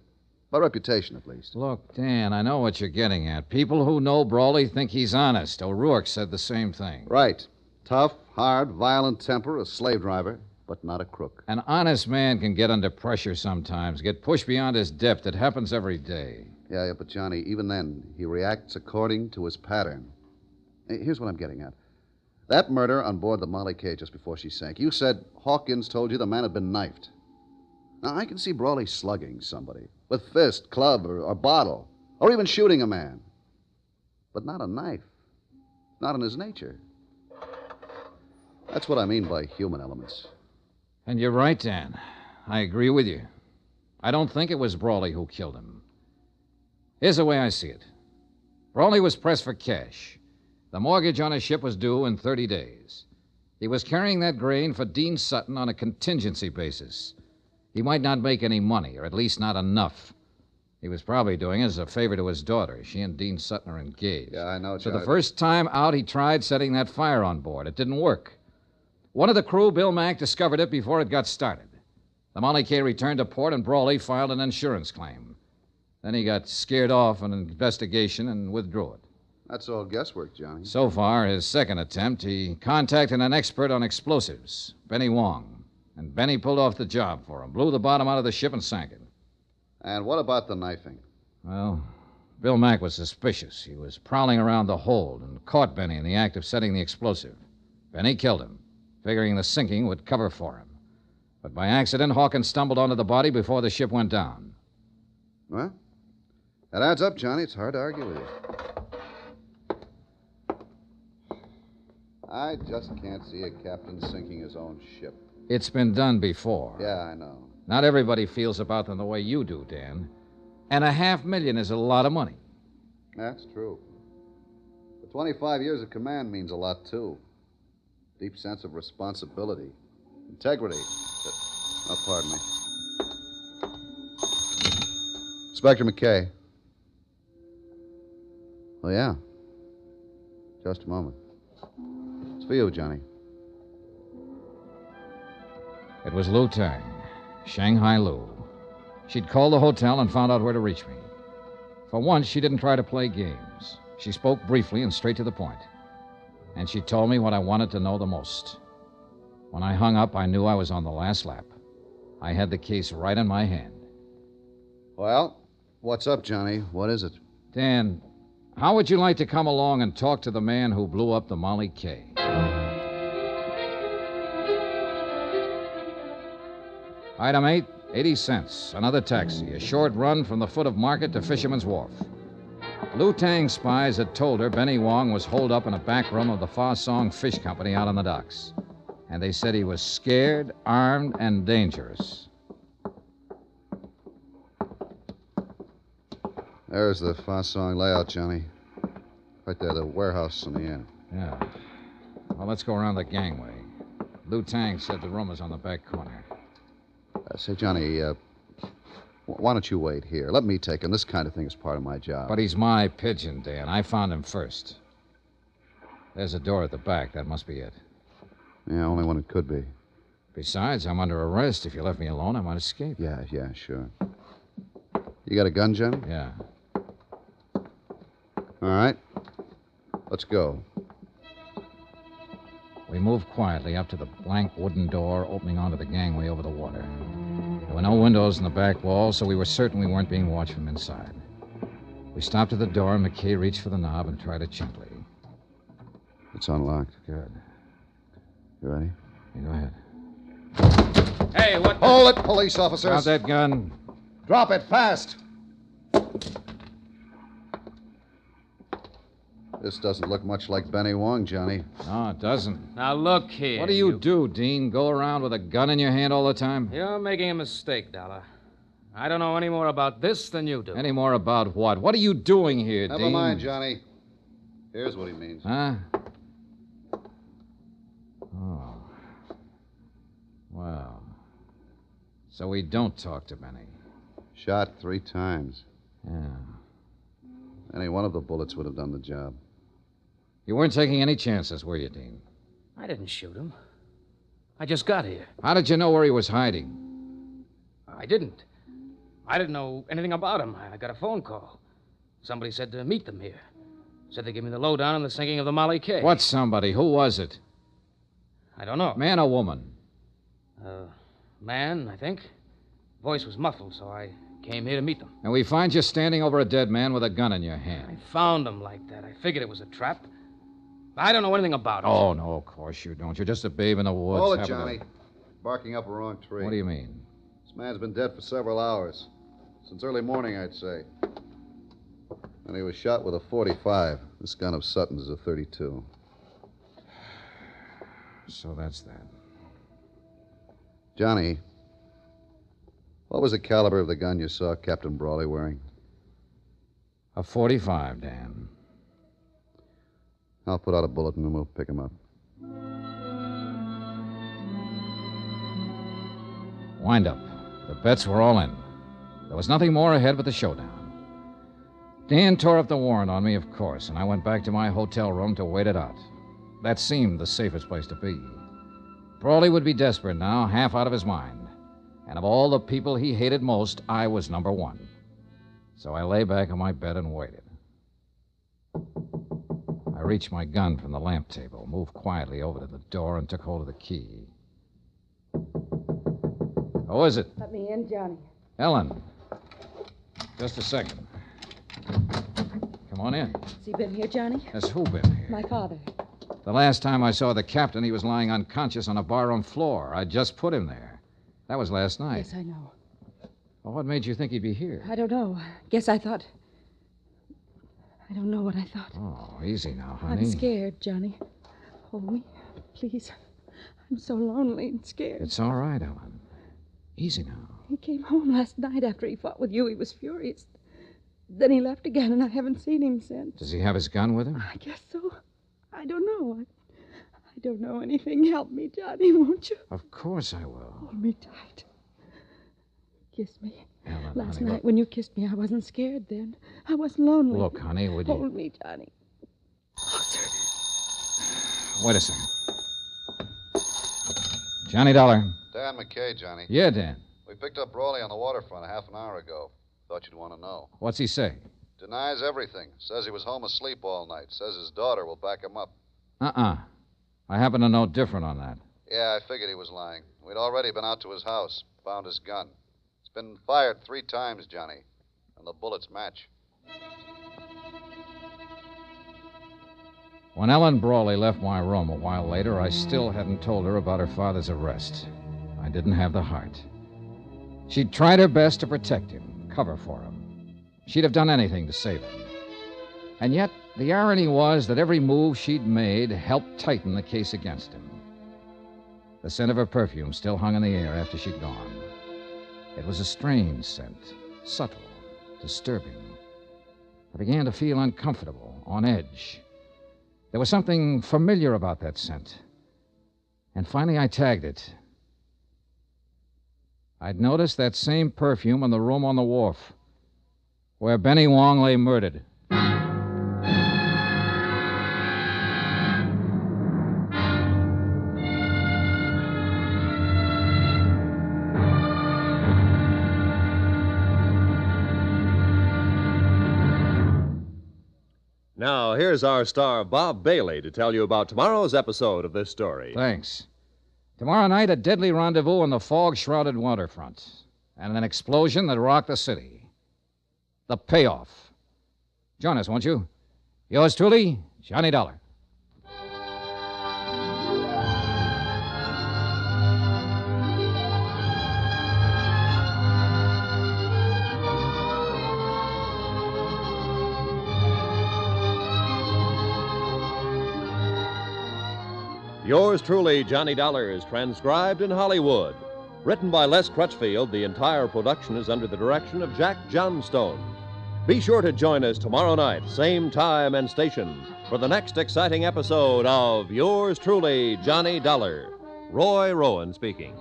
By reputation, at least. Look, Dan, I know what you're getting at. People who know Brawley think he's honest. O'Rourke said the same thing. Right. Tough, hard, violent temper, a slave driver, but not a crook. An honest man can get under pressure sometimes, get pushed beyond his depth. It happens every day. Yeah, but Johnny, even then, he reacts according to his pattern. Here's what I'm getting at. That murder on board the Molly K just before she sank, you said Hawkins told you the man had been knifed. Now, I can see Brawley slugging somebody with fist, club, or bottle, or even shooting a man. But not a knife. Not in his nature. That's what I mean by human elements. And you're right, Dan. I agree with you. I don't think it was Brawley who killed him. Here's the way I see it. Brawley was pressed for cash. The mortgage on his ship was due in 30 days. He was carrying that grain for Dean Sutton on a contingency basis. He might not make any money, or at least not enough. He was probably doing it as a favor to his daughter. She and Dean Sutton are engaged. Yeah, I know, So John. the first time out, he tried setting that fire on board. It didn't work. One of the crew, Bill Mack, discovered it before it got started. The Molly K returned to port, and Brawley filed an insurance claim. Then he got scared off an investigation and withdrew it. That's all guesswork, Johnny. So far, his second attempt, he contacted an expert on explosives, Benny Wong. And Benny pulled off the job for him, blew the bottom out of the ship and sank it. And what about the knifing? Well, Bill Mack was suspicious. He was prowling around the hold and caught Benny in the act of setting the explosive. Benny killed him, figuring the sinking would cover for him. But by accident, Hawkins stumbled onto the body before the ship went down. Well, that adds up, Johnny. It's hard to argue with you. I just can't see a captain sinking his own ship. It's been done before. Yeah, I know. Not everybody feels about them the way you do, Dan. And $500,000 is a lot of money. That's true. But 25 years of command means a lot, too. Deep sense of responsibility, integrity. Oh, pardon me. Inspector McKay. Oh, yeah. Just a moment. It's for you, Johnny. It was Lou Tang, Shanghai Lou. She'd called the hotel and found out where to reach me. For once, she didn't try to play games. She spoke briefly and straight to the point. And she told me what I wanted to know the most. When I hung up, I knew I was on the last lap. I had the case right in my hand. Well, what's up, Johnny? What is it? Dan, how would you like to come along and talk to the man who blew up the Molly K? Item 8, 80 cents. Another taxi. A short run from the foot of Market to Fisherman's Wharf. Lou Tang's spies had told her Benny Wong was holed up in a back room of the Fa Song Fish Company out on the docks. And they said he was scared, armed, and dangerous. There's the Fa Song layout, Johnny. Right there, the warehouse in the end. Yeah. Well, let's go around the gangway. Lou Tang said the room is on the back corner. Say, Johnny, why don't you wait here? Let me take him. This kind of thing is part of my job. But he's my pigeon, Dan. I found him first. There's a door at the back. That must be it. Yeah, only one it could be. Besides, I'm under arrest. If you left me alone, I might escape. Yeah, sure. You got a gun, Johnny? Yeah. All right. Let's go. We moved quietly up to the blank wooden door opening onto the gangway over the water. There were no windows in the back wall, so we were certain we weren't being watched from inside. We stopped at the door, and McKay reached for the knob and tried it gently. It's unlocked. Good. You ready? Yeah, go ahead. Hey, what... Hold it, police officers. Drop that gun. Drop it fast. This doesn't look much like Benny Wong, Johnny. No, it doesn't. Now, look here. What do you do, Dean? Go around with a gun in your hand all the time? You're making a mistake, Dollar. I don't know any more about this than you do. Any more about what? What are you doing here, Never Dean? mind, Johnny. Here's what he means. Huh? Oh. Well. So we don't talk to Benny. Shot 3 times. Yeah. Any one of the bullets would have done the job. You weren't taking any chances, were you, Dean? I didn't shoot him. I just got here. How did you know where he was hiding? I didn't. I didn't know anything about him. I got a phone call. Somebody said to meet them here. Said they'd give me the lowdown on the sinking of the Molly K. What somebody? Who was it? I don't know. Man or woman? Man, I think. Voice was muffled, so I came here to meet them. And we find you standing over a dead man with a gun in your I hand. found him like that. I figured it was a trap. I don't know anything about it. Oh, no, of course you don't. You're just a babe in the woods. Hold it, having Johnny. Barking up a wrong tree. What do you mean? This man's been dead for several hours. Since early morning, I'd say. And he was shot with a .45. This gun of Sutton's is a .32. So that's that. Johnny, what was the caliber of the gun you saw Captain Brawley wearing? A .45, Dan. I'll put out a bulletin and we'll pick him up. Wind up. The bets were all in. There was nothing more ahead but the showdown. Dan tore up the warrant on me, of course, and I went back to my hotel room to wait it out. That seemed the safest place to be. Brawley would be desperate now, half out of his mind. And of all the people he hated most, I was number one. So I lay back on my bed and waited. I reached my gun from the lamp table, moved quietly over to the door, and took hold of the key. Who is it? Let me in, Johnny. Ellen. Just a second. Come on in. Has he been here, Johnny? Has who been here? My father. The last time I saw the captain, he was lying unconscious on a barroom floor. I just put him there. That was last night. Yes, I know. Well, what made you think he'd be here? I don't know. Guess I thought... I don't know what I thought. Oh, easy now, honey. I'm scared, Johnny. Hold me, please. I'm so lonely and scared. It's all right, Ellen. Easy now. He came home last night after he fought with you. He was furious. Then he left again, and I haven't seen him since. Does he have his gun with him? I guess so. I don't know. I don't know anything. Help me, Johnny, won't you? Of course I will. Hold me tight. Kiss me. Ellen, Last honey, night look. when you kissed me, I wasn't scared then. I wasn't lonely. Look, honey, would you... Hold me, Johnny. Closer. Wait a second. Johnny Dollar. Dan McKay, Johnny. Yeah, Dan. We picked up Brawley on the waterfront half an hour ago. Thought you'd want to know. What's he say? Denies everything. Says he was home asleep all night. Says his daughter will back him up. Uh-uh. I happen to know different on that. Yeah, I figured he was lying. We'd already been out to his house, found his gun. It's been fired 3 times, Johnny, and the bullets match. When Ellen Brawley left my room a while later, I still hadn't told her about her father's arrest. I didn't have the heart. She'd tried her best to protect him, cover for him. She'd have done anything to save him. And yet, the irony was that every move she'd made helped tighten the case against him. The scent of her perfume still hung in the air after she'd gone. It was a strange scent, subtle, disturbing. I began to feel uncomfortable, on edge. There was something familiar about that scent. And finally I tagged it. I'd noticed that same perfume in the room on the wharf, where Benny Wong lay murdered. Now, here's our star, Bob Bailey, to tell you about tomorrow's episode of this story. Thanks. Tomorrow night, a deadly rendezvous on the fog-shrouded waterfront, and an explosion that rocked the city. The payoff. Join us, won't you? Yours truly, Johnny Dollar. Yours truly, Johnny Dollar, is transcribed in Hollywood. Written by Les Crutchfield, the entire production is under the direction of Jack Johnstone. Be sure to join us tomorrow night, same time and station, for the next exciting episode of Yours truly, Johnny Dollar. Roy Rowan speaking.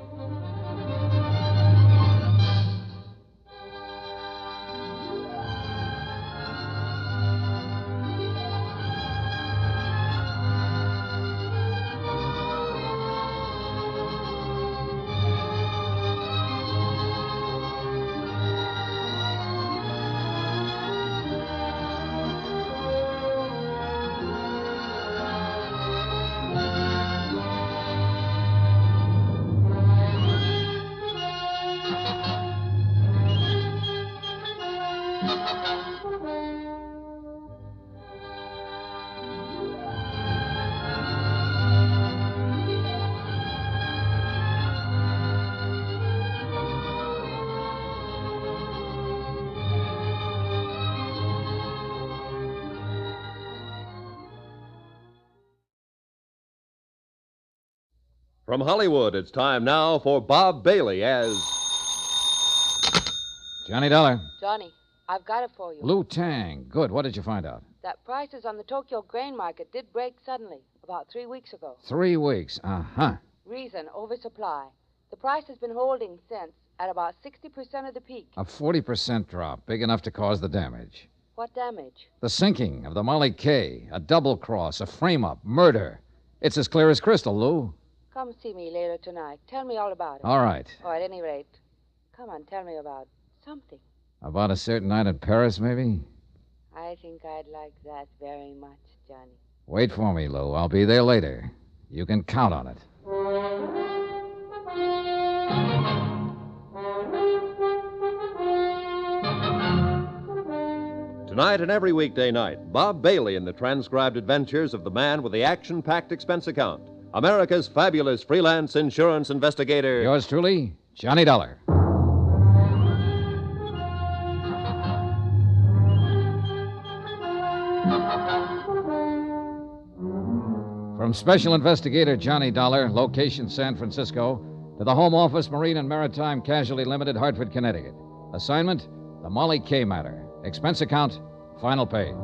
From Hollywood, it's time now for Bob Bailey as Johnny Dollar. Johnny, I've got it for you. Blue Tang. Good. What did you find out? That prices on the Tokyo grain market did break suddenly, about 3 weeks ago. 3 weeks. Uh-huh. Reason, oversupply. The price has been holding since at about 60% of the peak. A 40% drop, big enough to cause the damage. What damage? The sinking of the Molly K, a double cross, a frame-up, murder. It's as clear as crystal, Lou. Come see me later tonight. Tell me all about it. All right. Or at any rate, come on, tell me about something. About a certain night in Paris, maybe? I think I'd like that very much, Johnny. Wait for me, Lou. I'll be there later. You can count on it. Tonight and every weekday night, Bob Bailey in the transcribed adventures of the man with the action-packed expense account, America's fabulous freelance insurance investigator. Yours truly, Johnny Dollar. From Special Investigator Johnny Dollar, location San Francisco, to the Home Office, Marine and Maritime Casualty Limited, Hartford, Connecticut. Assignment, the Molly K matter. Expense account, final page.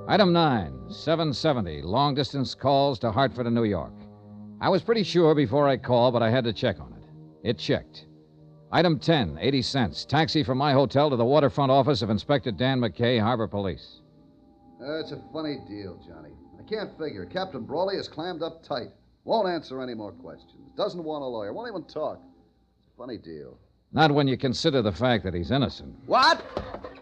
Item 9, 770, long-distance calls to Hartford and New York. I was pretty sure before I called, but I had to check on it. It checked. Item 10, 80 cents, taxi from my hotel to the waterfront office of Inspector Dan McKay, Harbor Police. It's a funny deal, Johnny. I can't figure. Captain Brawley is clammed up tight. Won't answer any more questions. Doesn't want a lawyer. Won't even talk. It's a funny deal. Not when you consider the fact that he's innocent. What?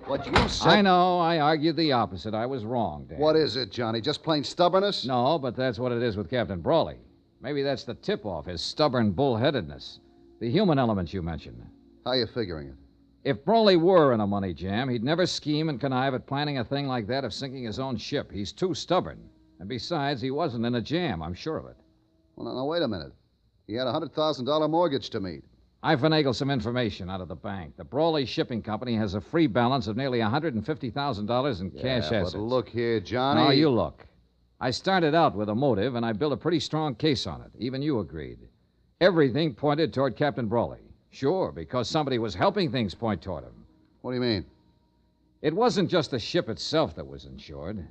What you said? I know. I argued the opposite. I was wrong, Dan. What is it, Johnny? Just plain stubbornness? No, but that's what it is with Captain Brawley. Maybe that's the tip-off, his stubborn bullheadedness. The human elements you mentioned. How are you figuring it? If Brawley were in a money jam, he'd never scheme and connive at planning a thing like that of sinking his own ship. He's too stubborn. And besides, he wasn't in a jam, I'm sure of it. Well, now, wait a minute. He had a $100,000 mortgage to meet. I finagled some information out of the bank. The Brawley Shipping Company has a free balance of nearly $150,000 in cash assets. But look here, Johnny. No, you look. I started out with a motive, and I built a pretty strong case on it. Even you agreed. Everything pointed toward Captain Brawley. Sure, because somebody was helping things point toward him. What do you mean? It wasn't just the ship itself that was insured.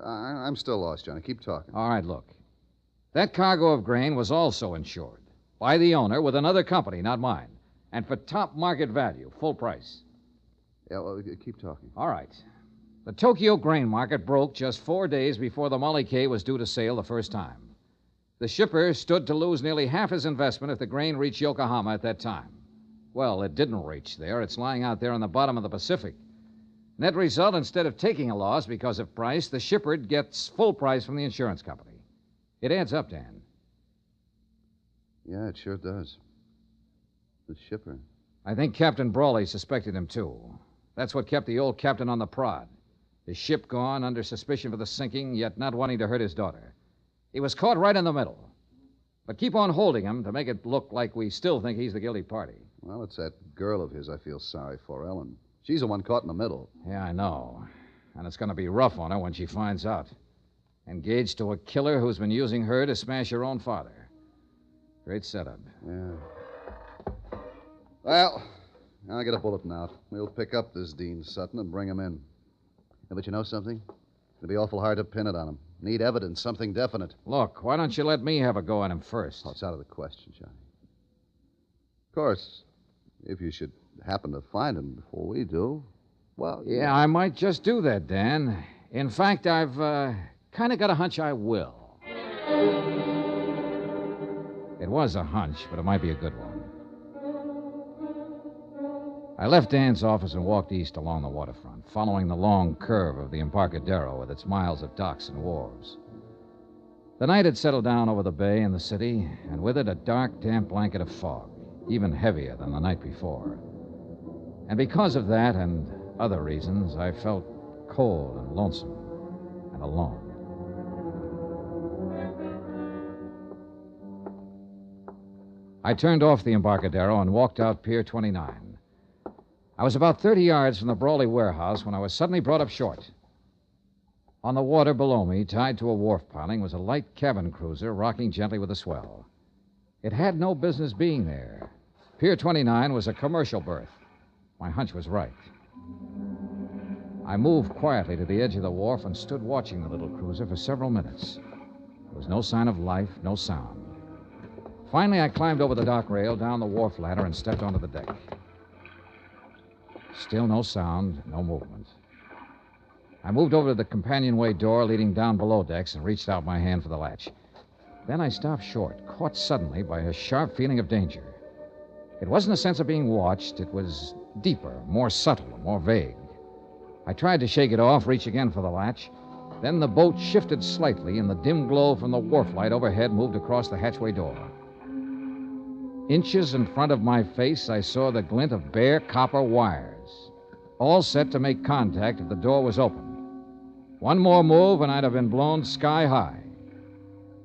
I'm still lost, Johnny. Keep talking. All right, look. That cargo of grain was also insured. By the owner with another company, not mine. And for top market value, full price. Yeah, well, keep talking. All right. The Tokyo grain market broke just 4 days before the Molly K was due to sail the first time. The shipper stood to lose nearly half his investment if the grain reached Yokohama at that time. Well, it didn't reach there. It's lying out there on the bottom of the Pacific. Net result, instead of taking a loss because of price, the shipper gets full price from the insurance company. It adds up, Dan. Yeah, it sure does. The shipper. I think Captain Brawley suspected him, too. That's what kept the old captain on the prod. His ship gone, under suspicion for the sinking, yet not wanting to hurt his daughter. He was caught right in the middle. But keep on holding him to make it look like we still think he's the guilty party. Well, it's that girl of his I feel sorry for, Ellen. She's the one caught in the middle. Yeah, I know. And it's going to be rough on her when she finds out. Engaged to a killer who's been using her to smash her own father. Great setup. Yeah. Well, I'll get a bulletin out. We'll pick up this Dean Sutton and bring him in. Yeah, but you know something? It'll be awful hard to pin it on him. Need evidence, something definite. Look, why don't you let me have a go at him first? Oh, it's out of the question, Johnny. Of course, if you should happen to find him before we do, well... Yeah, I might just do that, Dan. In fact, I've kind of got a hunch I will. It was a hunch, but it might be a good one. I left Dan's office and walked east along the waterfront, following the long curve of the Embarcadero with its miles of docks and wharves. The night had settled down over the bay and the city, and with it a dark, damp blanket of fog, even heavier than the night before. And because of that and other reasons, I felt cold and lonesome and alone. I turned off the Embarcadero and walked out Pier 29. I was about 30 yards from the Brawley warehouse when I was suddenly brought up short. On the water below me, tied to a wharf piling, was a light cabin cruiser rocking gently with a swell. It had no business being there. Pier 29 was a commercial berth. My hunch was right. I moved quietly to the edge of the wharf and stood watching the little cruiser for several minutes. There was no sign of life, no sound. Finally, I climbed over the dock rail, down the wharf ladder, and stepped onto the deck. Still no sound, no movement. I moved over to the companionway door leading down below decks and reached out my hand for the latch. Then I stopped short, caught suddenly by a sharp feeling of danger. It wasn't a sense of being watched. It was deeper, more subtle, more vague. I tried to shake it off, reach again for the latch. Then the boat shifted slightly, and the dim glow from the wharf light overhead moved across the hatchway door. Inches in front of my face, I saw the glint of bare copper wires, all set to make contact if the door was open. One more move, and I'd have been blown sky high.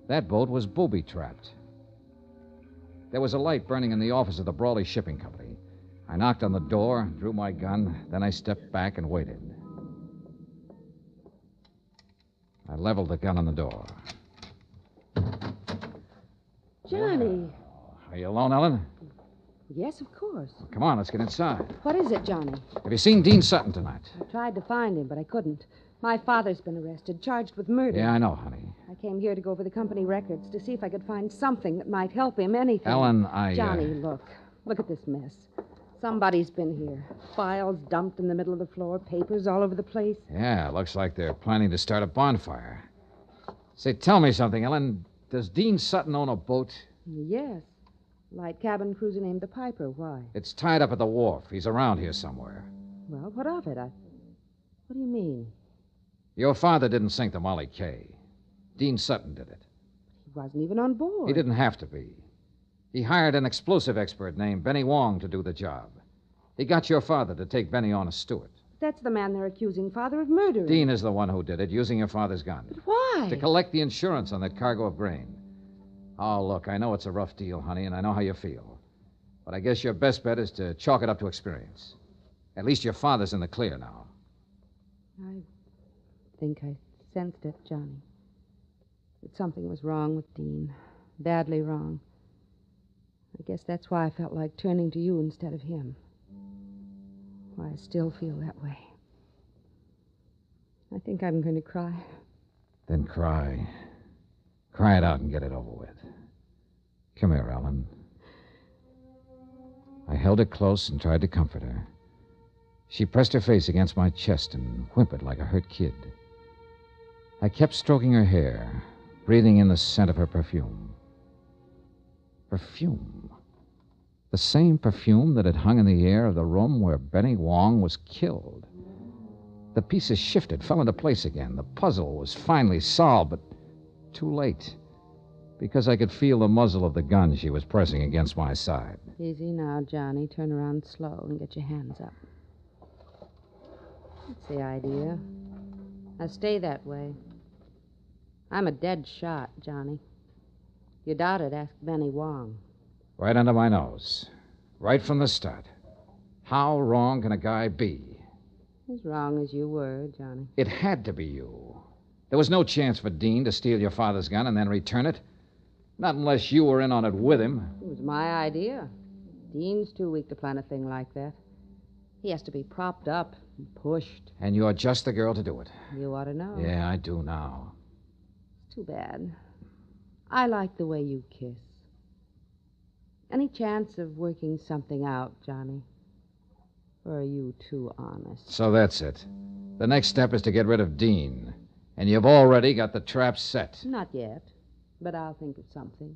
That boat was booby-trapped. There was a light burning in the office of the Brawley Shipping Company. I knocked on the door, drew my gun, then I stepped back and waited. I leveled the gun on the door. Johnny. Are you alone, Ellen? Yes, of course. Well, come on, let's get inside. What is it, Johnny? Have you seen Dean Sutton tonight? I tried to find him, but I couldn't. My father's been arrested, charged with murder. Yeah, I know, honey. I came here to go over the company records to see if I could find something that might help him, anything. Ellen, Johnny, look. Look at this mess. Somebody's been here. Files dumped in the middle of the floor, papers all over the place. Yeah, looks like they're planning to start a bonfire. Say, tell me something, Ellen. Does Dean Sutton own a boat? Yes. Light cabin cruiser named the Piper. Why? It's tied up at the wharf. He's around here somewhere. Well, what of it? What do you mean? Your father didn't sink the Molly K. Dean Sutton did it. He wasn't even on board. He didn't have to be. He hired an explosive expert named Benny Wong to do the job. He got your father to take Benny on as steward. That's the man they're accusing Father of murdering. Dean is the one who did it, using your father's gun. But why? To collect the insurance on that cargo of grain. Oh, look, I know it's a rough deal, honey, and I know how you feel. But I guess your best bet is to chalk it up to experience. At least your father's in the clear now. I think I sensed it, Johnny. That something was wrong with Dean. Badly wrong. I guess that's why I felt like turning to you instead of him. Why I still feel that way. I think I'm going to cry. Then cry. Cry it out and get it over with. Come here, Ellen. I held her close and tried to comfort her. She pressed her face against my chest and whimpered like a hurt kid. I kept stroking her hair, breathing in the scent of her perfume. Perfume. The same perfume that had hung in the air of the room where Benny Wong was killed. The pieces shifted, fell into place again. The puzzle was finally solved, but too late. Because I could feel the muzzle of the gun she was pressing against my side. Easy now, Johnny. Turn around slow and get your hands up. That's the idea. Now stay that way. I'm a dead shot, Johnny. You doubt it, ask Benny Wong. Right under my nose. Right from the start. How wrong can a guy be? As wrong as you were, Johnny. It had to be you. There was no chance for Dean to steal your father's gun and then return it. Not unless you were in on it with him. It was my idea. Dean's too weak to plan a thing like that. He has to be propped up and pushed. And you're just the girl to do it. You ought to know. Yeah, I do now. It's too bad. I like the way you kiss. Any chance of working something out, Johnny? Or are you too honest? So that's it. The next step is to get rid of Dean. And you've already got the trap set. Not yet, but I'll think of something.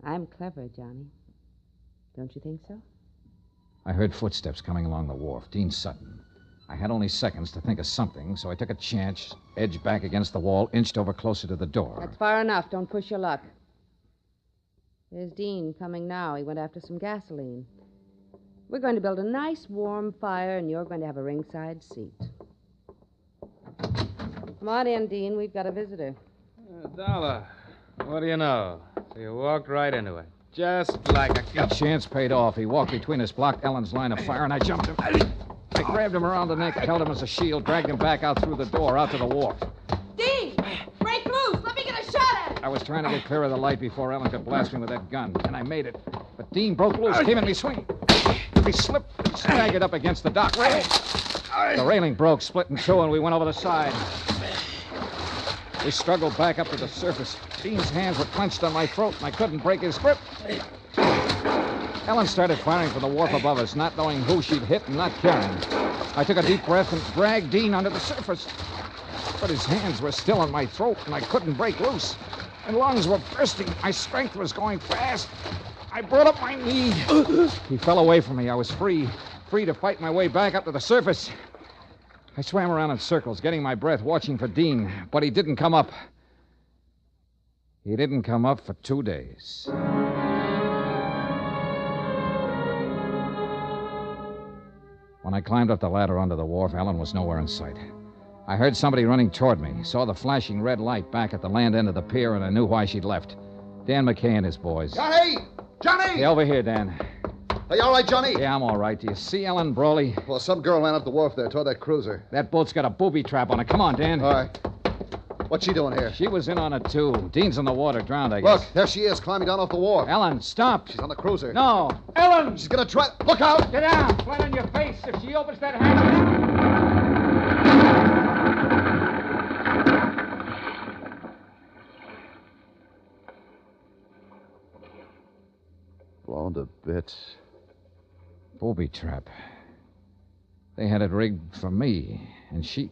I'm clever, Johnny. Don't you think so? I heard footsteps coming along the wharf. Dean Sutton. I had only seconds to think of something, so I took a chance, edged back against the wall, inched over closer to the door. That's far enough. Don't push your luck. There's Dean coming now. He went after some gasoline. We're going to build a nice warm fire, and you're going to have a ringside seat. Come on in, Dean. We've got a visitor. Dollar. What do you know? So you walked right into it. Just like a The chance paid off. He walked between us, blocked Ellen's line of fire, and I jumped him. I grabbed him around the neck, held him as a shield, dragged him back out through the door, out to the wharf. Dean! Break loose! Let me get a shot at him! I was trying to get clear of the light before Ellen could blast me with that gun, and I made it. But Dean broke loose, came in me swinging. He slipped and staggered up against the dock railing. The railing broke, split in two, and we went over the side. We struggled back up to the surface. Dean's hands were clenched on my throat, and I couldn't break his grip. Ellen started firing from the wharf above us, not knowing who she'd hit and not caring. I took a deep breath and dragged Dean onto the surface. But his hands were still on my throat, and I couldn't break loose. My lungs were bursting. My strength was going fast. I brought up my knee. He fell away from me. I was free to fight my way back up to the surface. I swam around in circles, getting my breath, watching for Dean, but he didn't come up. He didn't come up for 2 days. When I climbed up the ladder onto the wharf, Ellen was nowhere in sight. I heard somebody running toward me, saw the flashing red light back at the land end of the pier, and I knew why she'd left. Dan McKay and his boys. Johnny! Johnny! Hey, over here, Dan. Are you all right, Johnny? Yeah, I'm all right. Do you see Ellen Brawley? Well, some girl ran up the wharf there toward that cruiser. That boat's got a booby trap on it. Come on, Dan. All right. What's she doing here? She was in on it, too. Dean's in the water, drowned, I guess. Look, there she is, climbing down off the wharf. Ellen, stop. She's on the cruiser. No. Ellen! She's gonna try... Look out! Get down. Flat on your face. If she opens that hatch... Blown to bits. Booby trap. They had it rigged for me, and she...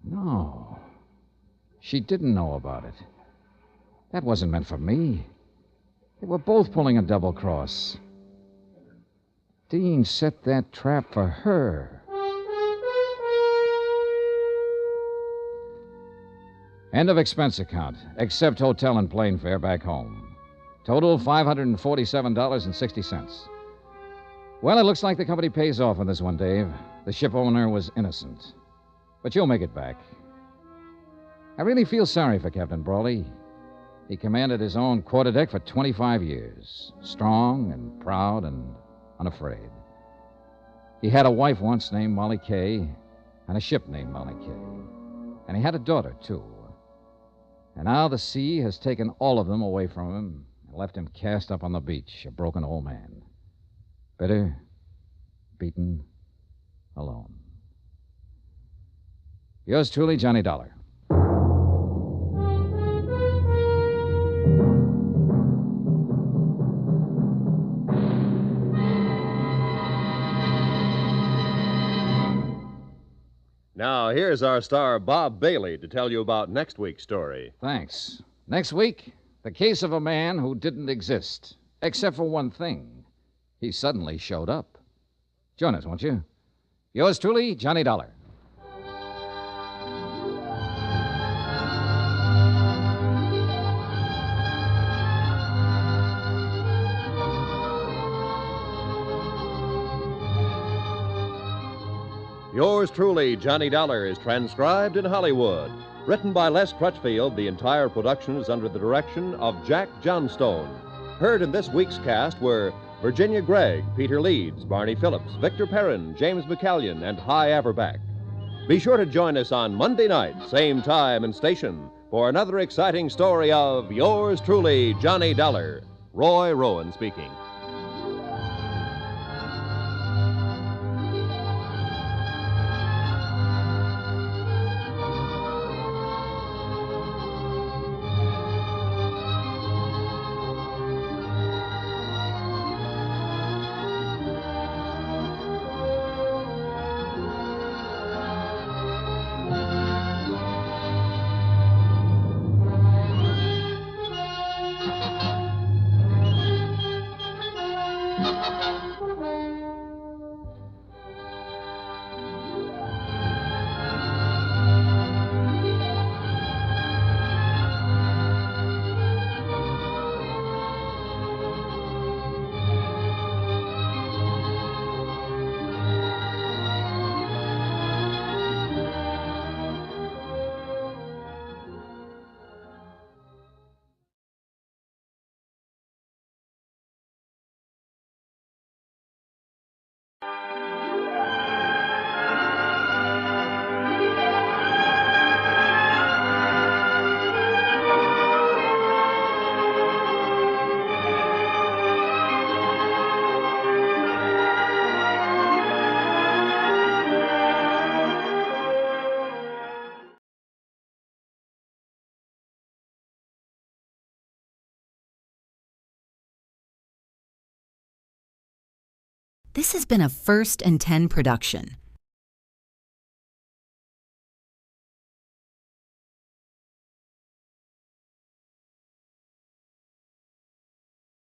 No. She didn't know about it. That wasn't meant for me. They were both pulling a double cross. Dean set that trap for her. End of expense account, except hotel and plane fare back home. Total $547.60. Well, it looks like the company pays off on this one, Dave. The ship owner was innocent. But you'll make it back. I really feel sorry for Captain Brawley. He commanded his own quarterdeck for 25 years. Strong and proud and unafraid. He had a wife once named Molly Kay, and a ship named Molly Kay. And he had a daughter, too. And now the sea has taken all of them away from him and left him cast up on the beach, a broken old man. Bitter, beaten, alone. Yours truly, Johnny Dollar. Now, here's our star, Bob Bailey, to tell you about next week's story. Thanks. Next week, the case of a man who didn't exist, except for one thing. He suddenly showed up. Join us, won't you? Yours truly, Johnny Dollar. Yours truly, Johnny Dollar, is transcribed in Hollywood. Written by Les Crutchfield, the entire production is under the direction of Jack Johnstone. Heard in this week's cast were Virginia Gregg, Peter Leeds, Barney Phillips, Victor Perrin, James McCallion, and Hy Averback. Be sure to join us on Monday night, same time and station, for another exciting story of Yours truly, Johnny Dollar. Roy Rowan speaking. This has been a First and 10 production,